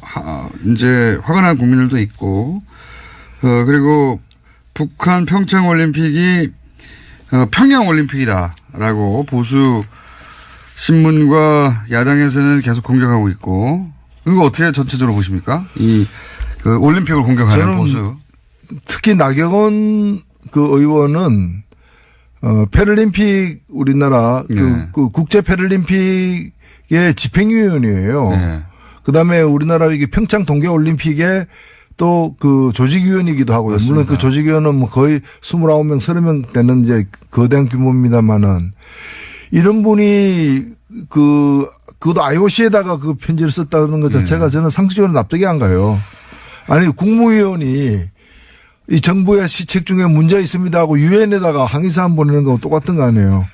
이제 화가 난 국민들도 있고 그리고 북한 평창 올림픽이 평양 올림픽이다라고 보수 신문과 야당에서는 계속 공격하고 있고 이거 어떻게 전체적으로 보십니까? 그 올림픽을 공격하는 보수. 특히 나경원 그 의원은 패럴림픽 우리나라 네. 그 국제 패럴림픽의 집행위원이에요. 네. 그다음에 우리나라 이게 평창 동계 올림픽에 또 그 조직위원이기도 하고요. 맞습니다. 물론 그 조직위원은 뭐 거의 29명, 30명 되는 이제 거대한 규모입니다만은 이런 분이 그것도 IOC에다가 그 편지를 썼다는 것 자체가 저는 상식적으로 납득이 안 가요. 아니 국무위원이 이 정부의 시책 중에 문제 있습니다 하고 유엔에다가 항의사안 보내는 거하고 똑같은 거 아니에요.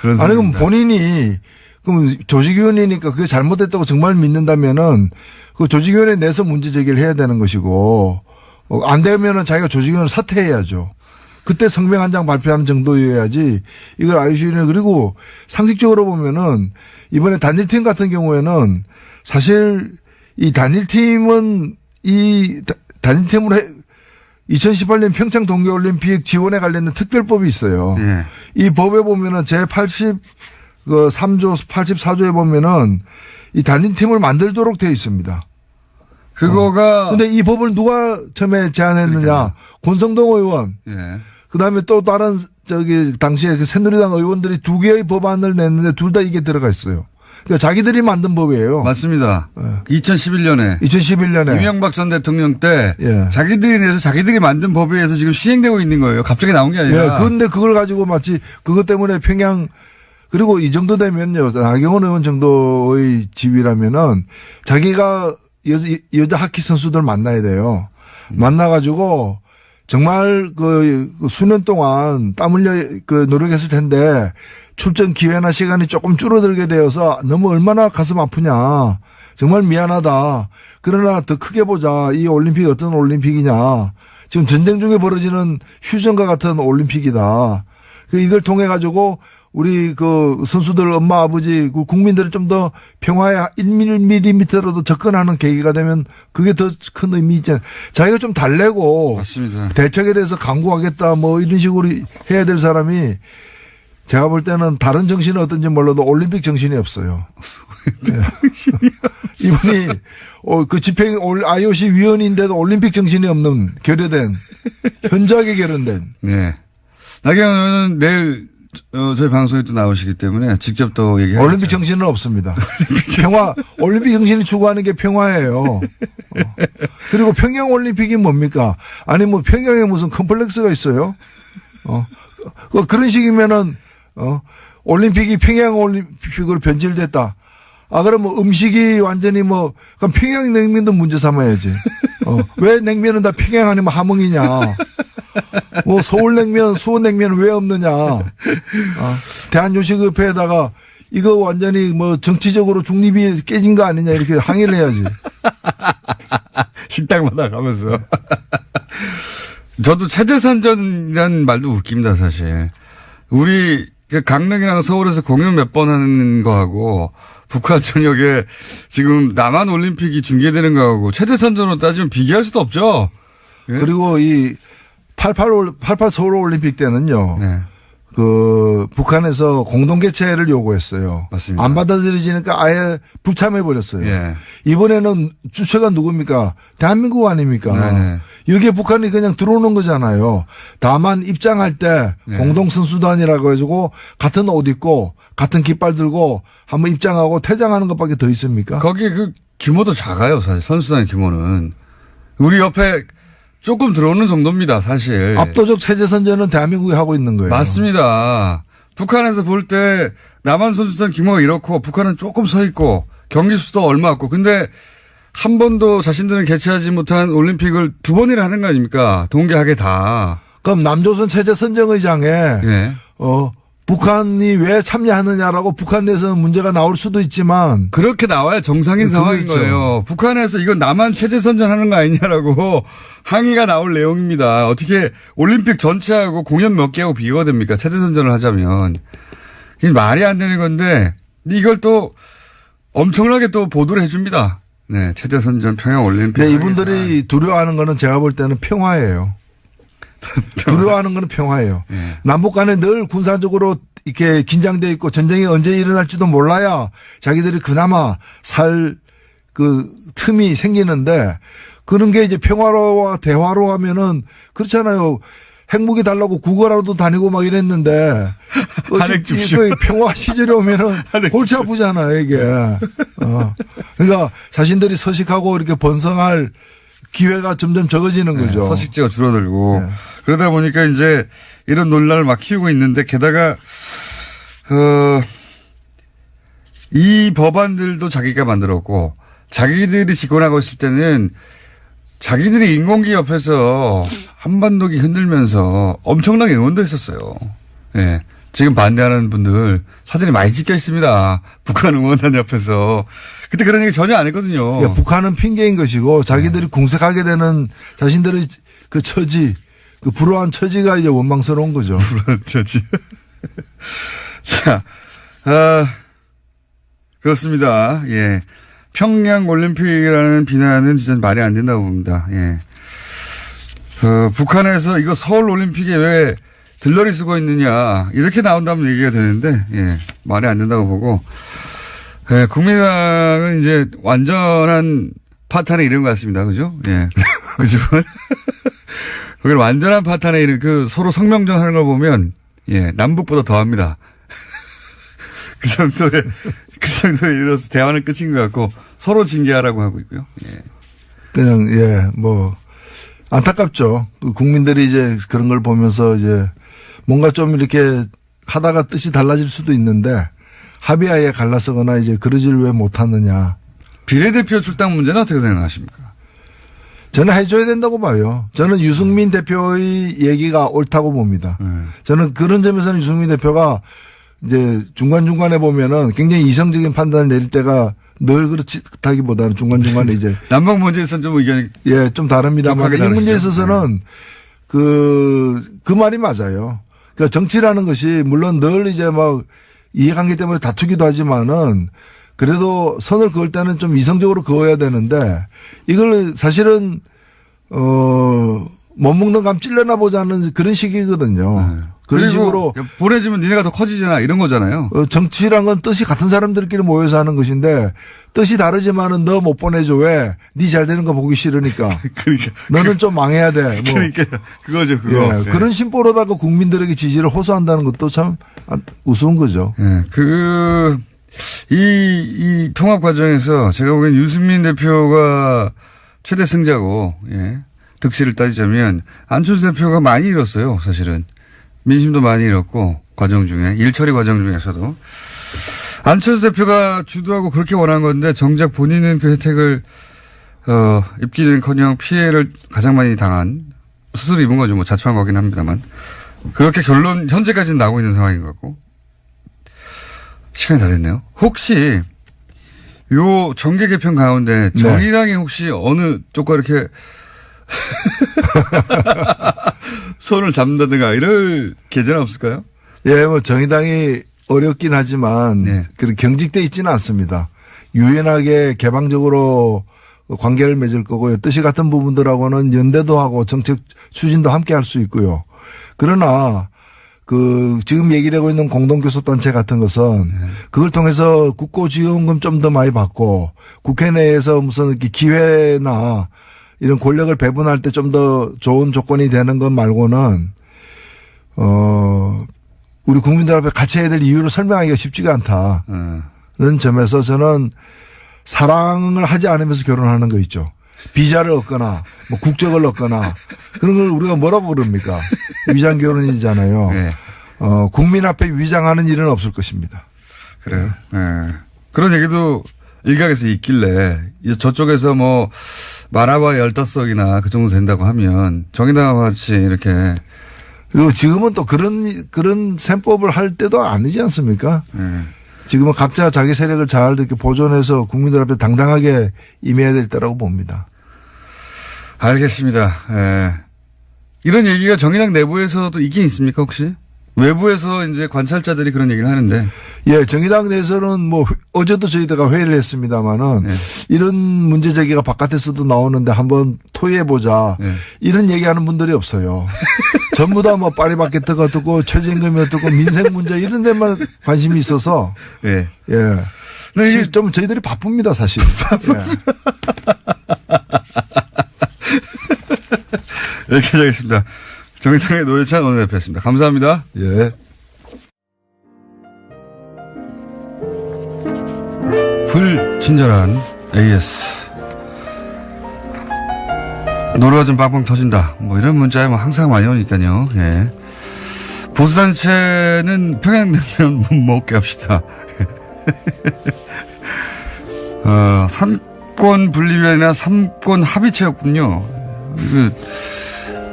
아니 그럼 본인이 그럼 조직위원이니까 그게 잘못됐다고 정말 믿는다면은 그 조직위원회 내에서 문제 제기를 해야 되는 것이고 안 되면은 자기가 조직위원을 사퇴해야죠. 그때 성명 한 장 발표하는 정도여야지 이걸 IOC는 그리고 상식적으로 보면은 이번에 단일팀 같은 경우에는 사실 이 단일팀은 이 단일팀으로 2018년 평창 동계올림픽 지원에 관련된 특별법이 있어요. 네. 이 법에 보면은 제3조 84조에 보면은 이 단일팀을 만들도록 되어 있습니다. 그거가. 근데 이 법을 누가 처음에 제안했느냐. 그러니까. 권성동 의원. 예. 그 다음에 또 다른 당시에 그 새누리당 의원들이 두 개의 법안을 냈는데 둘 다 이게 들어가 있어요. 그러니까 자기들이 만든 법이에요. 맞습니다. 예. 2011년에. 이명박 전 대통령 때 예. 자기들이 내서 자기들이 만든 법에 의해서 지금 시행되고 있는 거예요. 갑자기 나온 게 아니라. 예. 그런데 그걸 가지고 마치 그것 때문에 평양 그리고 이 정도 되면요. 나경원 의원 정도의 지위라면은 자기가 여자 하키 선수들 만나야 돼요. 만나가지고 정말 그 수년 동안 땀 흘려 그 노력했을 텐데 출전 기회나 시간이 조금 줄어들게 되어서 너무 얼마나 가슴 아프냐. 정말 미안하다. 그러나 더 크게 보자. 이 올림픽이 어떤 올림픽이냐. 지금 전쟁 중에 벌어지는 휴전과 같은 올림픽이다. 이걸 통해 가지고 우리 그 선수들 엄마 아버지 그 국민들을 좀 더 평화에 1mm라도 접근하는 계기가 되면 그게 더 큰 의미 있잖아요. 자기가 좀 달래고 맞습니다. 대책에 대해서 강구하겠다 뭐 이런 식으로 해야 될 사람이 제가 볼 때는 다른 정신은 어떤지 몰라도 올림픽 정신이 없어요. 네. 이분이 그 집행 IOC 위원인데도 올림픽 정신이 없는 결여된 현저하게 결연된. 네. 나경원 의원은 내일 저희 방송에 또 나오시기 때문에 직접 또 얘기하죠. 올림픽 정신은 없습니다. 평화, 올림픽 정신이 추구하는 게 평화예요. 그리고 평양 올림픽이 뭡니까? 아니 뭐 평양에 무슨 컴플렉스가 있어요? 그런 식이면은 올림픽이 평양 올림픽으로 변질됐다. 그럼 뭐 음식이 완전히 뭐 그럼 평양 냉면도 문제 삼아야지. 왜 냉면은 다 평양 아니면 함흥이냐? 뭐 서울냉면, 수원냉면 왜 없느냐? 대한요식협회에다가 이거 완전히 뭐 정치적으로 중립이 깨진 거 아니냐 이렇게 항의를 해야지. 식당마다 가면서. 저도 체제선전이라는 말도 웃깁니다, 사실. 우리 강릉이랑 서울에서 공연 몇 번 하는 거하고 북한 전역에 지금 남한 올림픽이 중계되는 거하고 체제선전으로 따지면 비교할 수도 없죠. 네? 그리고 이 88 서울 올림픽 때는요. 네. 그 북한에서 공동 개최를 요구했어요. 맞습니다. 안 받아들여지니까 아예 불참해 버렸어요. 네. 이번에는 주체가 누굽니까? 대한민국 아닙니까? 네네. 여기에 북한이 그냥 들어오는 거잖아요. 다만 입장할 때 네. 공동 선수단이라고 해가지고 같은 옷 입고 같은 깃발 들고 한번 입장하고 퇴장하는 것밖에 더 있습니까? 거기 그 규모도 작아요, 사실 선수단의 규모는. 우리 옆에 조금 들어오는 정도입니다, 사실. 압도적 체제 선전은 대한민국이 하고 있는 거예요. 맞습니다. 북한에서 볼 때 남한 선수단 규모가 이렇고 북한은 조금 서 있고 경기 수도 얼마 없고 근데 한 번도 자신들은 개최하지 못한 올림픽을 2번이나 하는 거 아닙니까? 동계하게 다. 그럼 남조선 체제 선정의장에 예. 북한이 왜 참여하느냐라고 북한 내에서 문제가 나올 수도 있지만 그렇게 나와야 정상인 상황인 그렇죠. 거예요. 북한에서 이건 남한 체제 선전하는 거 아니냐라고 항의가 나올 내용입니다. 어떻게 올림픽 전체하고 공연 몇 개하고 비교가 됩니까? 체제 선전을 하자면. 이게 말이 안 되는 건데 이걸 또 엄청나게 또 보도를 해줍니다. 네, 체제 선전 평양 올림픽. 네, 이분들이 두려워하는 거는 제가 볼 때는 평화예요. 두려워하는 거는 평화예요. 네. 남북 간에 늘 군사적으로 이렇게 긴장되어 있고 전쟁이 언제 일어날지도 몰라야 자기들이 그나마 살 그 틈이 생기는데 그런 게 이제 평화로와 대화로 하면은 그렇잖아요. 핵무기 달라고 구걸하러도 다니고 막 이랬는데 한핵 줍쇼. 평화 시절에 오면은 골치 아프잖아요 이게. 그러니까 자신들이 서식하고 이렇게 번성할 기회가 점점 적어지는 거죠. 네, 서식지가 줄어들고 네. 그러다 보니까 이제 이런 논란을 막 키우고 있는데 게다가 이 법안들도 자기가 만들었고 자기들이 집권하고 있을 때는 자기들이 인공기 옆에서 한반도기 흔들면서 엄청나게 응원도 했었어요. 예. 지금 반대하는 분들 사진이 많이 찍혀 있습니다. 북한 응원단 옆에서. 그때 그런 얘기 전혀 안 했거든요. 야, 북한은 핑계인 것이고 자기들이 궁색하게 되는 자신들의 그 처지, 그 불우한 처지가 이제 원망스러운 거죠. 불우한 처지. 자, 그렇습니다. 예. 평양 올림픽이라는 비난은 진짜 말이 안 된다고 봅니다. 예. 북한에서 이거 서울 올림픽에 왜 들러리 쓰고 있느냐 이렇게 나온다면 얘기가 되는데 예, 말이 안 된다고 보고 예, 국민당은 이제 완전한 파탄에 이른 것 같습니다. 그죠? 예. 그죠? 그걸 완전한 파탄에 이른 그 서로 성명전 하는 걸 보면 예, 남북보다 더합니다. 그 정도에 이르러서 대화는 끝인 것 같고 서로 징계하라고 하고 있고요. 예. 그냥 예, 뭐 안타깝죠. 국민들이 이제 그런 걸 보면서 이제 뭔가 좀 이렇게 하다가 뜻이 달라질 수도 있는데 합의하에 갈라서거나 이제 그러질 왜 못하느냐. 비례대표 출당 문제는 어떻게 생각하십니까? 저는 해줘야 된다고 봐요. 저는 유승민 대표의 얘기가 옳다고 봅니다. 저는 그런 점에서는 유승민 대표가 이제 중간중간에 보면은 굉장히 이성적인 판단을 내릴 때가 늘 그렇다기보다는 중간중간에 이제. 남북 문제에서는 좀 의견이. 예, 좀 다릅니다만. 이 문제에 있어서는 그 말이 맞아요. 그러니까 정치라는 것이 물론 늘 이제 막 이해관계 때문에 다투기도 하지만은 그래도 선을 그을 때는 좀 이성적으로 그어야 되는데 이걸 사실은 못 먹는 감 찔려나 보자는 그런 식이거든요. 그런 식으로 보내주면 니네가 더 커지잖아 이런 거잖아요. 정치란 건 뜻이 같은 사람들끼리 모여서 하는 것인데 뜻이 다르지만은 너 못 보내줘 왜? 니 잘 되는 거 보기 싫으니까. 그러니까 너는 좀 망해야 돼. 뭐. 그러니까 그거죠 그거. 예, 네. 그런 심보로다가 국민들에게 지지를 호소한다는 것도 참 우스운 거죠. 예, 이 통합 과정에서 제가 보기엔 유승민 대표가 최대 승자고, 예, 득실을 따지자면 안철수 대표가 많이 잃었어요, 사실은. 민심도 많이 잃었고, 과정 중에, 일처리 과정 중에서도. 안철수 대표가 주도하고 그렇게 원한 건데, 정작 본인은 그 혜택을, 입기는 커녕 피해를 가장 많이 당한, 스스로 입은 거죠. 뭐 자초한 거긴 합니다만. 그렇게 결론, 현재까지는 나오고 있는 상황인 것 같고. 시간이 다 됐네요. 혹시 요 정계 개편 가운데 정의당이 혹시 어느 쪽과 이렇게 손을 잡는다든가 이럴 계제는 없을까요? 예, 뭐 정의당이 어렵긴 하지만 네. 그렇게 경직돼 있지는 않습니다. 유연하게 개방적으로 관계를 맺을 거고요. 뜻이 같은 부분들하고는 연대도 하고 정책 추진도 함께 할 수 있고요. 그러나 지금 얘기되고 있는 공동교섭단체 같은 것은 그걸 통해서 국고지원금 좀 더 많이 받고 국회 내에서 무슨 이렇게 기회나 이런 권력을 배분할 때 좀 더 좋은 조건이 되는 것 말고는, 우리 국민들 앞에 같이 해야 될 이유를 설명하기가 쉽지가 않다는 점에서 저는 사랑을 하지 않으면서 결혼하는 거 있죠. 비자를 얻거나 뭐 국적을 얻거나 그런 걸 우리가 뭐라고 그럽니까? 위장 결혼이잖아요. 네. 국민 앞에 위장하는 일은 없을 것입니다. 그래요. 네. 그런 얘기도 일각에서 있길래 저쪽에서 뭐 마라바 15석이나 그 정도 된다고 하면 정의당과 같이 이렇게 그리고 지금은 또 그런 셈법을 할 때도 아니지 않습니까? 지금은 각자 자기 세력을 잘 이렇게 보존해서 국민들 앞에 당당하게 임해야 될 때라고 봅니다. 알겠습니다. 예. 이런 얘기가 정의당 내부에서도 있긴 있습니까 혹시? 외부에서 이제 관찰자들이 그런 얘기를 하는데. 예, 정의당 내에서는 뭐 어제도 저희가 회의를 했습니다마는 네. 이런 문제 제기가 바깥에서도 나오는데 한번 토의해보자. 네. 이런 얘기하는 분들이 없어요. 전부 다 뭐 파리바게트가 어떻고 최저임금이 어떻고 민생 문제 이런 데만 관심이 있어서. 예. 예. 네, 좀 저희들이 바쁩니다, 사실. 예. 여기까지 하겠습니다. 정의당의 노회찬 원내대표였습니다. 감사합니다. 예. 불친절한 AS. 노래가 좀 빵빵 터진다. 뭐 이런 문자에 뭐 항상 많이 오니까요. 예. 보수단체는 평양냉면 못 먹게 합시다. 삼권 분리위원회나 삼권 합의체였군요. 이거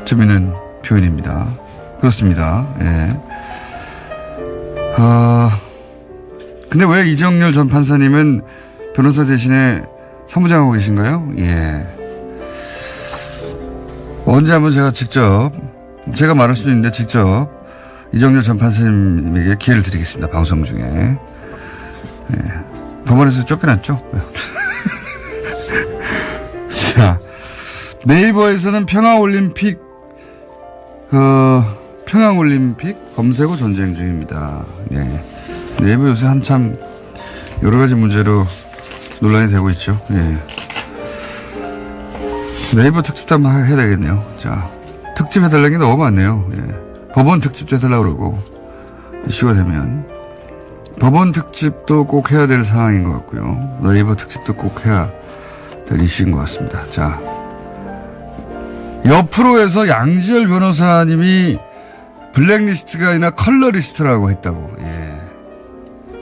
재미있는 표현입니다. 그렇습니다. 예. 근데 왜 이정열 전 판사님은 변호사 대신에 사무장하고 계신가요? 예. 언제 한번 제가 말할 수 있는데 직접 이정열 전 판사님에게 기회를 드리겠습니다. 방송 중에. 예. 법원에서 쫓겨났죠? 자, 네이버에서는 평화올림픽 검색 후 전쟁 중입니다. 예. 네이버 요새 한참 여러 가지 문제로 논란이 되고 있죠. 예. 네이버 특집도 한번 해야 되겠네요. 자, 특집 해달라는 게 너무 많네요. 예. 법원 특집도 해달라고 그러고, 이슈가 되면. 법원 특집도 꼭 해야 될 상황인 것 같고요. 네이버 특집도 꼭 해야 될 이슈인 것 같습니다. 자, 옆으로에서 양지열 변호사님이 블랙리스트가 아니라 컬러리스트라고 했다고. 예.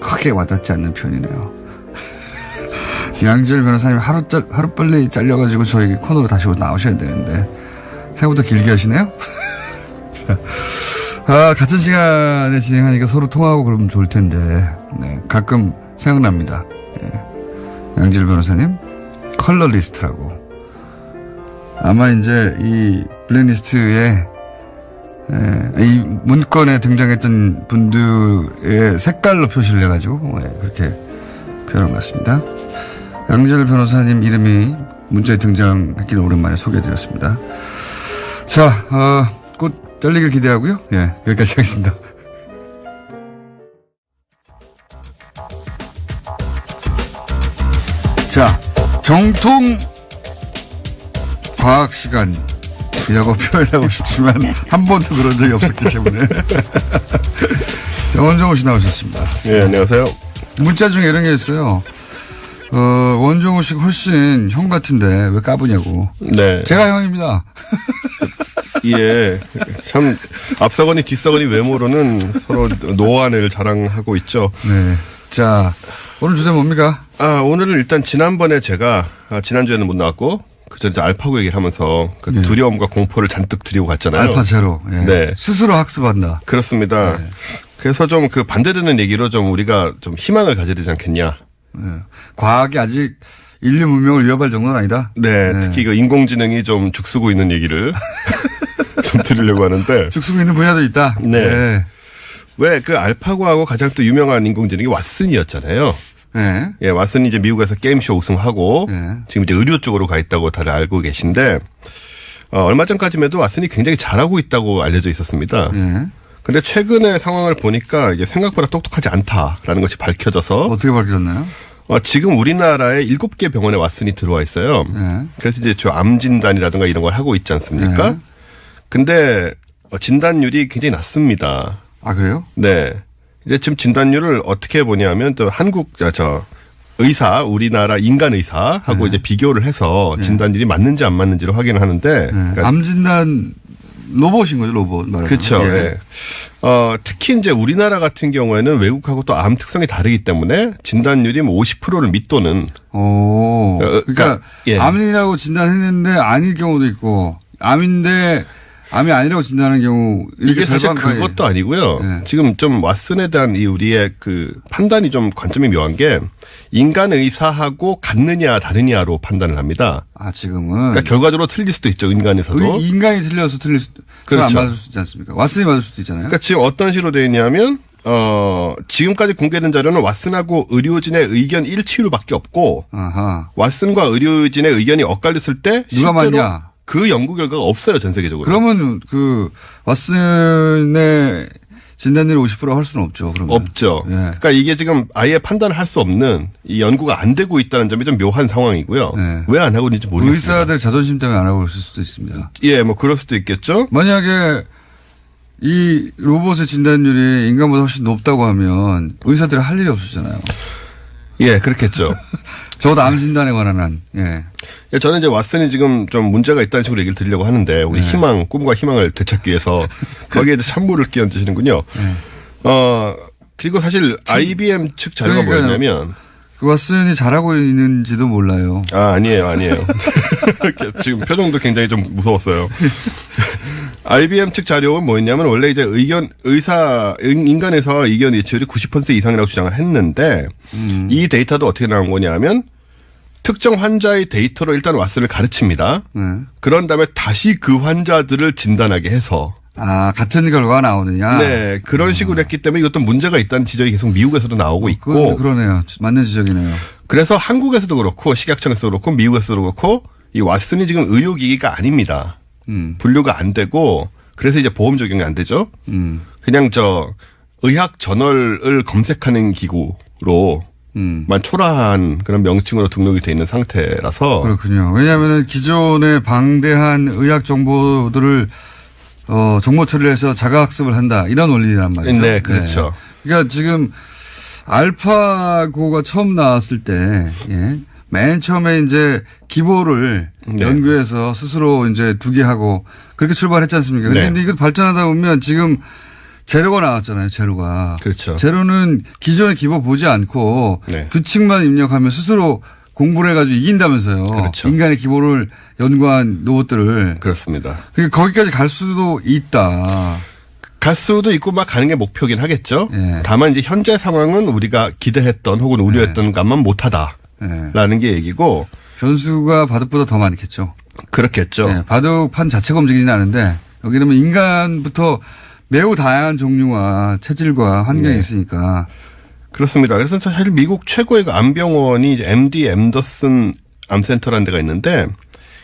크게 와닿지 않는 표현이네요. 양지열 변호사님 하루빨리 잘려가지고 저희 코너로 다시 나오셔야 되는데 생각보다 길게 하시네요. 자, 같은 시간에 진행하니까 서로 통화하고 그러면 좋을 텐데, 네, 가끔 생각납니다. 예. 양지열 변호사님 컬러리스트라고. 아마 이제 이 블랙리스트에 이 문건에 등장했던 분들의 색깔로 표시를 해가지고 그렇게 표현한 것 같습니다. 양지열 변호사님 이름이 문자에 등장했기는 오랜만에 소개해드렸습니다. 자, 곧 잘리길 기대하고요. 예, 여기까지 하겠습니다. 자, 정통 과학 시간이라고 표현하고 싶지만 한 번도 그런 적이 없었기 때문에. 자, 원종우 씨 나오셨습니다. 네, 안녕하세요. 문자 중에 이런 게 있어요. 원종우 씨가 훨씬 형 같은데 왜 까부냐고. 네. 제가 형입니다. 예. 참, 앞서거니 뒤서거니 외모로는 서로 노안을 자랑하고 있죠. 네. 자, 오늘 주제 뭡니까? 오늘은 일단 지난번에 제가, 지난주에는 못 나왔고, 그전에 알파고 얘기를 하면서 그 네. 두려움과 공포를 잔뜩 드리고 갔잖아요. 알파 제로. 예. 네. 스스로 학습한다. 그렇습니다. 네. 그래서 좀 그 반대되는 얘기로 좀 우리가 좀 희망을 가져야 되지 않겠냐. 네. 과학이 아직 인류 문명을 위협할 정도는 아니다. 네. 특히 그 인공지능이 좀 죽쓰고 있는 얘기를 좀 드리려고 하는데. 죽쓰고 있는 분야도 있다. 네. 네. 왜 그 알파고하고 가장 또 유명한 인공지능이 왓슨이었잖아요. 네. 예, 왓슨이 이제 미국에서 게임쇼 우승하고 네. 지금 이제 의료 쪽으로 가 있다고 다들 알고 계신데 얼마 전까지만 해도 왓슨이 굉장히 잘하고 있다고 알려져 있었습니다. 네. 근데 최근의 상황을 보니까 이게 생각보다 똑똑하지 않다라는 것이 밝혀져서 어떻게 밝혀졌나요? 지금 우리나라에 7개 병원에 왓슨이 들어와 있어요. 네. 그래서 이제 저 암 진단이라든가 이런 걸 하고 있지 않습니까? 네. 근데 진단율이 굉장히 낮습니다. 아, 그래요? 네. 이제 지금 진단율을 어떻게 보냐면 또 한국, 우리나라 인간 의사하고 이제 비교를 해서 진단율이 맞는지 안 맞는지를 확인을 하는데. 그러니까 암 진단 로봇인 거죠, 로봇 말하자면. 그렇죠. 예. 특히 이제 우리나라 같은 경우에는 외국하고 또 암 특성이 다르기 때문에 진단율이 뭐 50%를 밑도는. 그러니까 예. 암이라고 진단했는데 아닐 경우도 있고 암인데 암이 아니라고 진단하는 경우 이게 사실 그것도 아니고요. 네. 지금 좀 왓슨에 대한 이 우리의 그 판단이 좀 관점이 묘한 게 인간 의사하고 같느냐 다르냐로 판단을 합니다. 지금은. 그러니까 결과적으로 틀릴 수도 있죠. 인간 의사도. 인간이 틀려서 틀릴 수도. 그렇죠. 안 맞을 수 있지 않습니까? 왓슨이 맞을 수도 있잖아요. 그러니까 지금 어떤 식으로 되어 있냐면 지금까지 공개된 자료는 왓슨하고 의료진의 의견 일치율밖에 없고 아하. 왓슨과 의료진의 의견이 엇갈렸을 때 누가 맞냐? 그 연구 결과가 없어요, 전 세계적으로. 그러면 왓슨의 진단율이 50% 할 수는 없죠. 그러면. 없죠. 예. 그러니까 이게 지금 아예 판단을 할 수 없는 이 연구가 안 되고 있다는 점이 좀 묘한 상황이고요. 예. 왜 안 하고 있는지 모르겠습니다. 의사들 자존심 때문에 안 하고 있을 수도 있습니다. 예, 뭐 그럴 수도 있겠죠. 만약에 이 로봇의 진단율이 인간보다 훨씬 높다고 하면 의사들이 할 일이 없었잖아요. 예, 그렇겠죠. 적어도 암 진단에 관한 한. 예. 저는 이제 왓슨이 지금 좀 문제가 있다는 식으로 얘기를 드리려고 하는데 우리 꿈과 희망을 되찾기 위해서 거기에 이제 찬물을 끼얹으시는군요. 그리고 사실 IBM 측 자료가 뭐였냐면 그 왓슨이 잘하고 있는지도 몰라요. 아니에요. 지금 표정도 굉장히 좀 무서웠어요. IBM 측 자료는 뭐였냐면 원래 이제 인간 의사와 의견 일치율이 90% 이상이라고 주장을 했는데 이 데이터도 어떻게 나온 거냐면 특정 환자의 데이터로 일단 왓슨을 가르칩니다. 그런 다음에 다시 그 환자들을 진단하게 해서. 같은 결과가 나오느냐? 네. 그런 식으로 했기 때문에 이것도 문제가 있다는 지적이 계속 미국에서도 나오고 있고. 그러네요. 맞는 지적이네요. 그래서 한국에서도 그렇고 식약청에서도 그렇고 미국에서도 그렇고 이 왓슨이 지금 의료기기가 아닙니다. 분류가 안 되고 그래서 이제 보험 적용이 안 되죠. 그냥 의학 저널을 검색하는 기구로 만 초라한 그런 명칭으로 등록이 돼 있는 상태라서. 그렇군요. 왜냐하면 기존의 방대한 의학 정보들을 정보 처리를 해서 자가학습을 한다 이런 원리란 말이죠. 네, 그렇죠. 네. 그러니까 지금 알파고가 처음 나왔을 때, 맨 처음에 이제 기보를 연구해서 스스로 이제 두게 하고 그렇게 출발했지 않습니까? 그런데 이거 발전하다 보면 지금 제로가 나왔잖아요. 제로가. 그렇죠. 제로는 기존의 기보 보지 않고 규칙만 입력하면 스스로 공부를 해가지고 이긴다면서요. 그렇죠. 인간의 기보를 연구한 로봇들을. 그렇습니다. 그러니까 거기까지 갈 수도 있다. 갈 수도 있고 막 가는 게 목표긴 하겠죠. 다만 이제 현재 상황은 우리가 기대했던 혹은 우려했던 것만 못하다라는 게 얘기고. 변수가 바둑보다 더 많겠죠. 그렇겠죠. 바둑판 자체가 움직이진 않은데 여기는 인간부터 매우 다양한 종류와 체질과 환경이 있으니까. 그렇습니다. 그래서 사실 미국 최고의 암병원이 MD 앤더슨 암센터라는 데가 있는데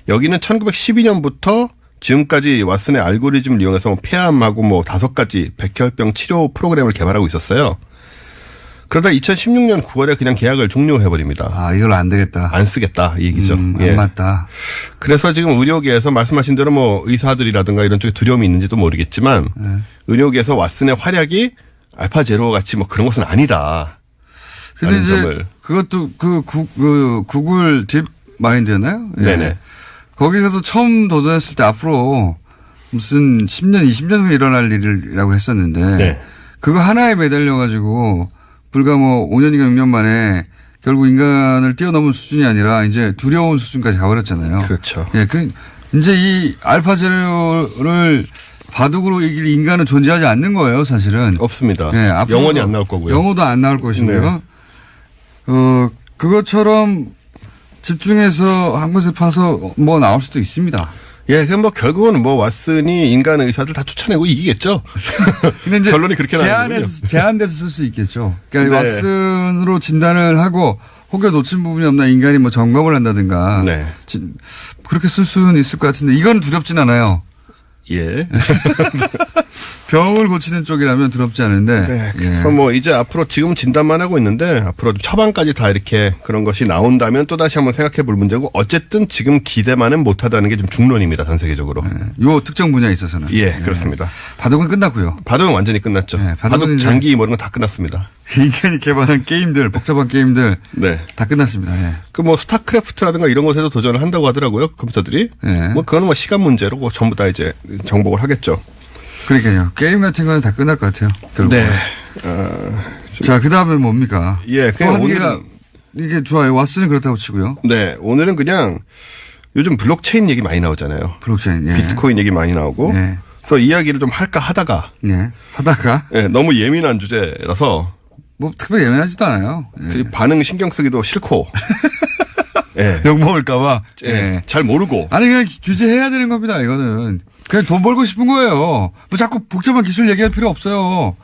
여기는 1912년부터 지금까지 왓슨의 알고리즘을 이용해서 폐암하고 5가지 백혈병 치료 프로그램을 개발하고 있었어요. 그러다 2016년 9월에 그냥 계약을 종료해버립니다. 이걸 안 되겠다. 안 쓰겠다 이 얘기죠. 안 맞다. 그래서 지금 의료계에서 말씀하신 대로 의사들이라든가 이런 쪽에 두려움이 있는지도 모르겠지만 의료계에서 왓슨의 활약이 알파제로 같이 그런 것은 아니다. 근데 이제 그것도 구글 딥 마인드였나요? 네네. 거기서도 처음 도전했을 때 앞으로 무슨 10년, 20년 후에 일어날 일이라고 했었는데 그거 하나에 매달려가지고 불과 5년인가 6년 만에 결국 인간을 뛰어넘은 수준이 아니라 이제 두려운 수준까지 가버렸잖아요. 그렇죠. 이제 이 알파제로를 바둑으로 이길 인간은 존재하지 않는 거예요, 사실은. 없습니다. 영원히 안 나올 거고요. 영어도 안 나올 것이고요. 그것처럼 집중해서 한 곳에 파서 나올 수도 있습니다. 그럼 결국은 왓슨이 인간 의사들 다 쫓아내고 이기겠죠. 근데 이제 결론이 그렇게 나오는군요. 제한돼서 쓸 수 있겠죠. 그러니까 왓슨으로 진단을 하고 혹여 놓친 부분이 없나 인간이 점검을 한다든가. 그렇게 쓸 수는 있을 것 같은데 이건 두렵진 않아요. 병을 고치는 쪽이라면 두렵지 않은데. 네. 그래서 뭐 이제 앞으로 지금 진단만 하고 있는데 앞으로 처방까지 다 이렇게 그런 것이 나온다면 또 다시 한번 생각해 볼 문제고 어쨌든 지금 기대만은 못하다는 게 좀 중론입니다. 전 세계적으로. 요 특정 분야에 있어서는. 예, 그렇습니다. 바둑은 끝났고요. 바둑은 완전히 끝났죠. 네, 바둑 장기 뭐 이런 건 다 끝났습니다. 인간이 개발한 게임들, 복잡한 게임들. 네. 다 끝났습니다. 예. 그 뭐 스타크래프트라든가 이런 것에도 도전을 한다고 하더라고요. 컴퓨터들이. 네. 뭐 그거는 뭐 시간 문제로 전부 다 이제 정복을 하겠죠. 그러니까요. 게임 같은 거는 다 끝날 것 같아요. 결국. 네. 자, 그 다음에 뭡니까? 예, 또 한 개가 이게 좋아요. 왓슨은 그렇다고 치고요. 네. 오늘은 그냥 요즘 블록체인 얘기 많이 나오잖아요. 블록체인. 예. 비트코인 얘기 많이 나오고. 예. 그래서 이야기를 좀 할까 하다가. 예. 하다가. 예, 너무 예민한 주제라서. 뭐 특별히 예민하지도 않아요. 예. 반응 신경 쓰기도 싫고. 예. 욕먹을까봐. 예. 잘 모르고. 아니, 그냥 규제해야 되는 겁니다, 이거는. 그냥 돈 벌고 싶은 거예요. 뭐 자꾸 복잡한 기술 얘기할 필요 없어요.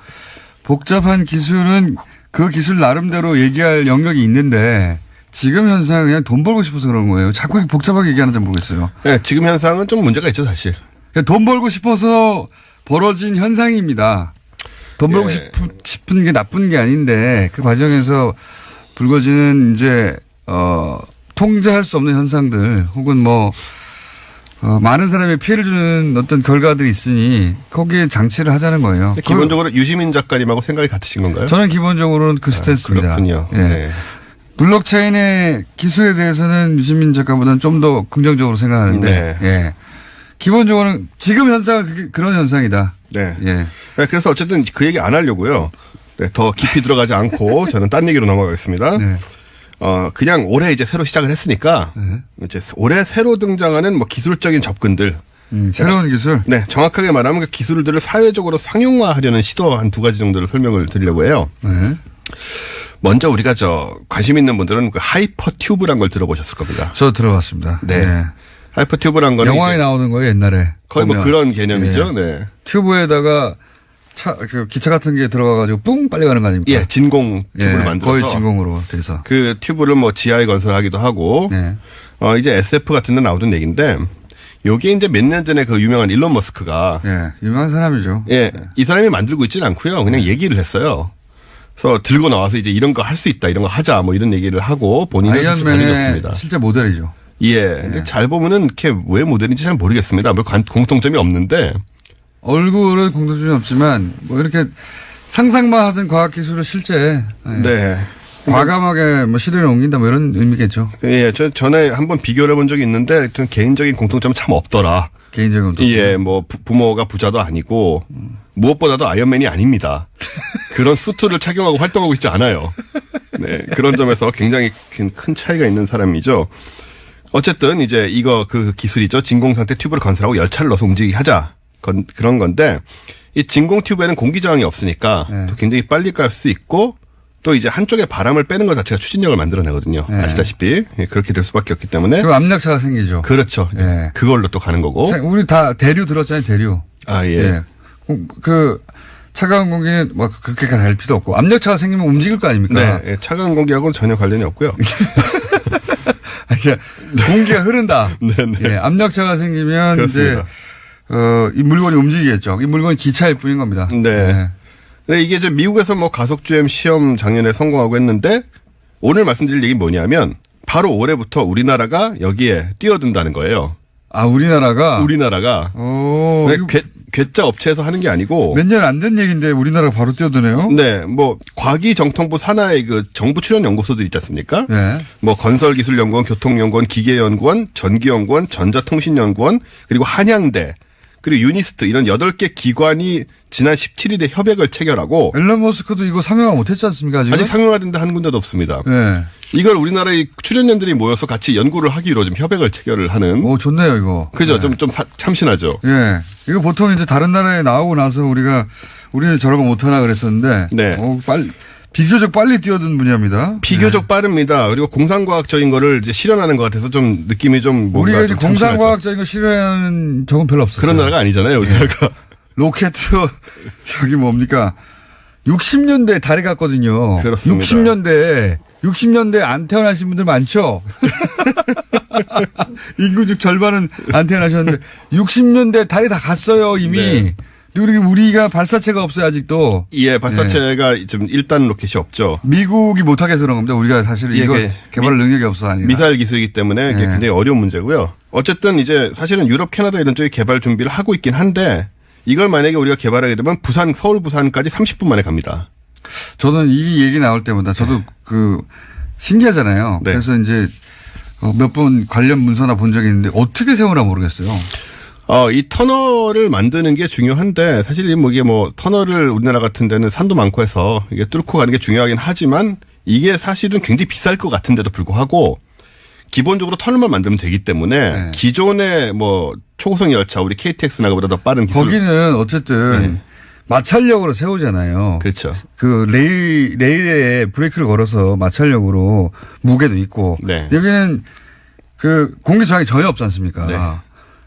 복잡한 기술은 그 기술 나름대로 얘기할 영역이 있는데 지금 현상은 그냥 돈 벌고 싶어서 그런 거예요. 자꾸 복잡하게 얘기하는지 모르겠어요. 예, 지금 현상은 좀 문제가 있죠, 사실. 그냥 돈 벌고 싶어서 벌어진 현상입니다. 돈 벌고 싶은 게 나쁜 게 아닌데 그 과정에서 불거지는 이제, 통제할 수 없는 현상들 혹은 뭐, 많은 사람의 피해를 주는 어떤 결과들이 있으니 거기에 장치를 하자는 거예요. 기본적으로 유시민 작가님하고 생각이 같으신 건가요? 저는 기본적으로는 그 스탠스입니다. 그렇군요. 예. 네. 블록체인의 기술에 대해서는 유시민 작가보다는 좀 더 긍정적으로 생각하는데, 네. 예. 기본적으로는 지금 현상은 그런 현상이다. 네. 예. 네. 그래서 어쨌든 그 얘기 안 하려고요. 네, 더 깊이 들어가지 않고 저는 딴 얘기로 넘어가겠습니다. 네. 그냥 올해 이제 새로 시작을 했으니까 이제 올해 새로 등장하는 뭐 기술적인 접근들. 새로운 기술? 네. 정확하게 말하면 그 기술들을 사회적으로 상용화하려는 시도 한 두 가지 정도를 설명을 드리려고 해요. 네. 먼저 우리가 관심 있는 분들은 그 하이퍼 튜브란 걸 들어보셨을 겁니다. 저 들어봤습니다. 네. 네. 하이퍼 튜브란 거는 영화에 나오는 거예요, 옛날에. 거의 보면. 뭐 그런 개념이죠. 예. 네. 튜브에다가 그 기차 같은 게 들어가가지고 뿡 빨리 가는 거 아닙니까? 예, 진공 튜브를 만들어서 거의 진공으로 돼서. 그 튜브를 뭐 지하에 건설하기도 하고, 네. 이제 SF 같은 데 나오던 얘기인데, 요게 이제 몇 년 전에 그 유명한 일론 머스크가, 예, 유명한 사람이죠. 예, 이 사람이 만들고 있지는 않고요. 그냥 얘기를 했어요. 그래서 들고 나와서 이제 이런 거 할 수 있다, 이런 거 하자, 뭐 이런 얘기를 하고 본인은 아이언맨의 실제 모델이죠. 예. 근데 잘 보면은 이렇게 왜 모델인지 잘 모르겠습니다. 뭐 공통점이 없는데. 얼굴은 공통점이 없지만 뭐 이렇게 상상만 하던 과학기술을 실제 네. 과감하게 뭐 실현에 옮긴다 뭐 이런 의미겠죠. 예, 전에 한번 비교를 해본 적이 있는데 하여튼 개인적인 공통점은 참 없더라. 개인적인 공통점. 예, 뭐 부모가 부자도 아니고 무엇보다도 아이언맨이 아닙니다. 그런 수트를 착용하고 활동하고 있지 않아요. 네, 그런 점에서 굉장히 큰 차이가 있는 사람이죠. 어쨌든 이제 이거 그 기술이죠. 진공 상태 튜브를 건설하고 열차를 넣어서 움직이게 하자. 그런 건데 이 진공 튜브에는 공기 저항이 없으니까 또 굉장히 빨리 갈 수 있고 또 이제 한쪽에 바람을 빼는 것 자체가 추진력을 만들어내거든요. 아시다시피 그렇게 될 수밖에 없기 때문에. 그럼 압력차가 생기죠. 그렇죠. 예. 그걸로 또 가는 거고. 우리 다 대류 들었잖아요. 대류. 아 예. 예. 그 차가운 공기는 뭐 그렇게 갈 필요 없고 압력차가 생기면 움직일 거 아닙니까? 네. 차가운 공기하고는 전혀 관련이 없고요. 공기가 흐른다. 네네. 예. 압력차가 생기면 그렇습니다. 이제 이 물건이 움직이겠죠. 이 물건이 기차일 뿐인 겁니다. 네. 예. 네, 이게 이제 미국에서 뭐 가속주행 시험 작년에 성공하고 했는데 오늘 말씀드릴 얘기는 뭐냐면 바로 올해부터 우리나라가 여기에 뛰어든다는 거예요. 아, 우리나라가? 오. 괴짜 업체에서 하는 게 아니고. 몇 년 안 된 얘기인데 우리나라가 바로 뛰어드네요? 네, 뭐, 과기정통부 산하의 그 정부 출연 연구소들 있지 않습니까? 네. 뭐, 건설기술연구원, 교통연구원, 기계연구원, 전기연구원, 전자통신연구원, 그리고 한양대, 그리고 유니스트 이런 8개 기관이 지난 17일에 협약을 체결하고. 앨런 머스크도 이거 상용화 못했지 않습니까? 지금? 아직 상용화된 데 한 군데도 없습니다. 네. 이걸 우리나라의 출연연들이 모여서 같이 연구를 하기로 좀 협약을 체결을 하는. 오, 좋네요, 이거. 그죠? 네. 좀 참신하죠. 예. 이거 보통 이제 다른 나라에 나오고 나서 우리는 저런 거 못하나 그랬었는데. 네. 비교적 빨리 뛰어든 분야입니다. 비교적 네. 빠릅니다. 그리고 공상과학적인 거를 이제 실현하는 것 같아서 좀 느낌이 좀 뭔가 우리가 이제 좀 공상과학적인 거 실현하는 적은 별로 없었어요. 그런 나라가 아니잖아요, 우리나라가. 로켓 저기 뭡니까? 60년대에 달에 갔거든요. 그렇습니다. 60년대에 안 태어나신 분들 많죠? 인구 중 절반은 안 태어나셨는데 60년대 달에 다 갔어요, 이미. 네. 그리고 우리가 발사체가 없어요, 아직도. 예, 발사체가 좀 1단 로켓이 없죠. 미국이 못하게 해서 그런 겁니다. 우리가 사실 이거 개발 능력이 없어 아니라. 미사일 기술이기 때문에 이게 굉장히 어려운 문제고요. 어쨌든 이제 사실은 유럽, 캐나다 이런 쪽이 개발 준비를 하고 있긴 한데 이걸 만약에 우리가 개발하게 되면 서울 부산까지 30분 만에 갑니다. 저는 이 얘기 나올 때마다 저도 신기하잖아요. 네. 그래서 이제 몇 번 관련 문서나 본 적이 있는데 어떻게 세우나 모르겠어요. 이 터널을 만드는 게 중요한데 사실 이게 터널을 우리나라 같은 데는 산도 많고 해서 이게 뚫고 가는 게 중요하긴 하지만 이게 사실은 굉장히 비쌀 것 같은데도 불구하고 기본적으로 터널만 만들면 되기 때문에 기존의 초고속 열차 우리 KTX 나가보다 더 빠른 기술. 거기는 어쨌든 마찰력으로 세우잖아요. 그렇죠. 레일에 브레이크를 걸어서 마찰력으로 무게도 있고. 네. 여기는 공기 저항이 전혀 없지 않습니까? 네.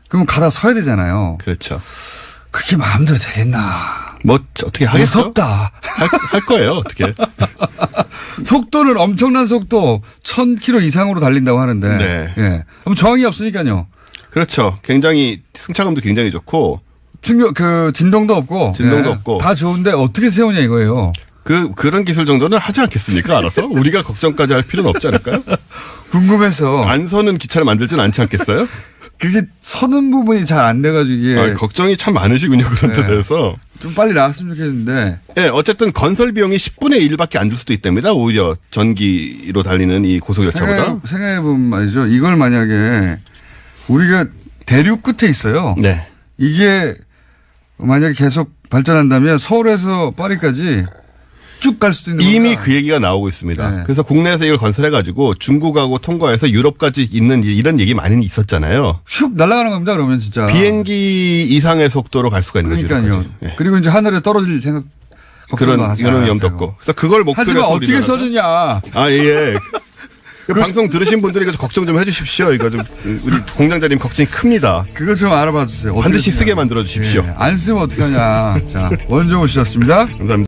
그럼 가다 서야 되잖아요. 그렇죠. 그게 마음대로 되겠나. 어떻게 하겠어요? 무섭다. 할 거예요, 어떻게. 속도는 엄청난 속도 1000km 이상으로 달린다고 하는데. 네. 예. 그럼 저항이 없으니까요. 그렇죠. 굉장히 승차감도 굉장히 좋고. 진동도 없고. 진동도 없고. 다 좋은데 어떻게 세우냐 이거예요. 그런 기술 정도는 하지 않겠습니까? 알아서? 우리가 걱정까지 할 필요는 없지 않을까요? 궁금해서. 안 서는 기차를 만들지는 않지 않겠어요? 그게 서는 부분이 잘 안 돼가지고 이게. 걱정이 참 많으시군요. 그런 데 대해서. 좀 빨리 나왔으면 좋겠는데. 네, 어쨌든 건설 비용이 10분의 1밖에 안 들 수도 있답니다. 오히려 전기로 달리는 이 고속열차보다. 생각해보면 말이죠. 이걸 만약에 우리가 대륙 끝에 있어요. 네. 이게 만약에 계속 발전한다면 서울에서 파리까지 쭉 갈 수도 있는 이미 겁니다. 그 얘기가 나오고 있습니다. 네. 그래서 국내에서 이걸 건설해가지고 중국하고 통과해서 유럽까지 있는 이런 얘기 많이 있었잖아요. 슉 날아가는 겁니다. 그러면 진짜. 비행기 이상의 속도로 갈 수가 있는 거죠. 그러니까요. 네. 그리고 이제 하늘에 떨어질 생각. 이런 염도 없고. 그래서 그걸 목표로 하지만 해서 어떻게 우리나라가- 써주냐. 예. 그 방송 들으신 분들이 걱정 좀 해주십시오. 이거 좀 우리 공장장님 걱정이 큽니다. 그거 좀 알아봐 주세요. 반드시 쓰냐. 쓰게 만들어 주십시오. 안 쓰면 어떡하냐. 자, 원종우 씨였습니다. 감사합니다.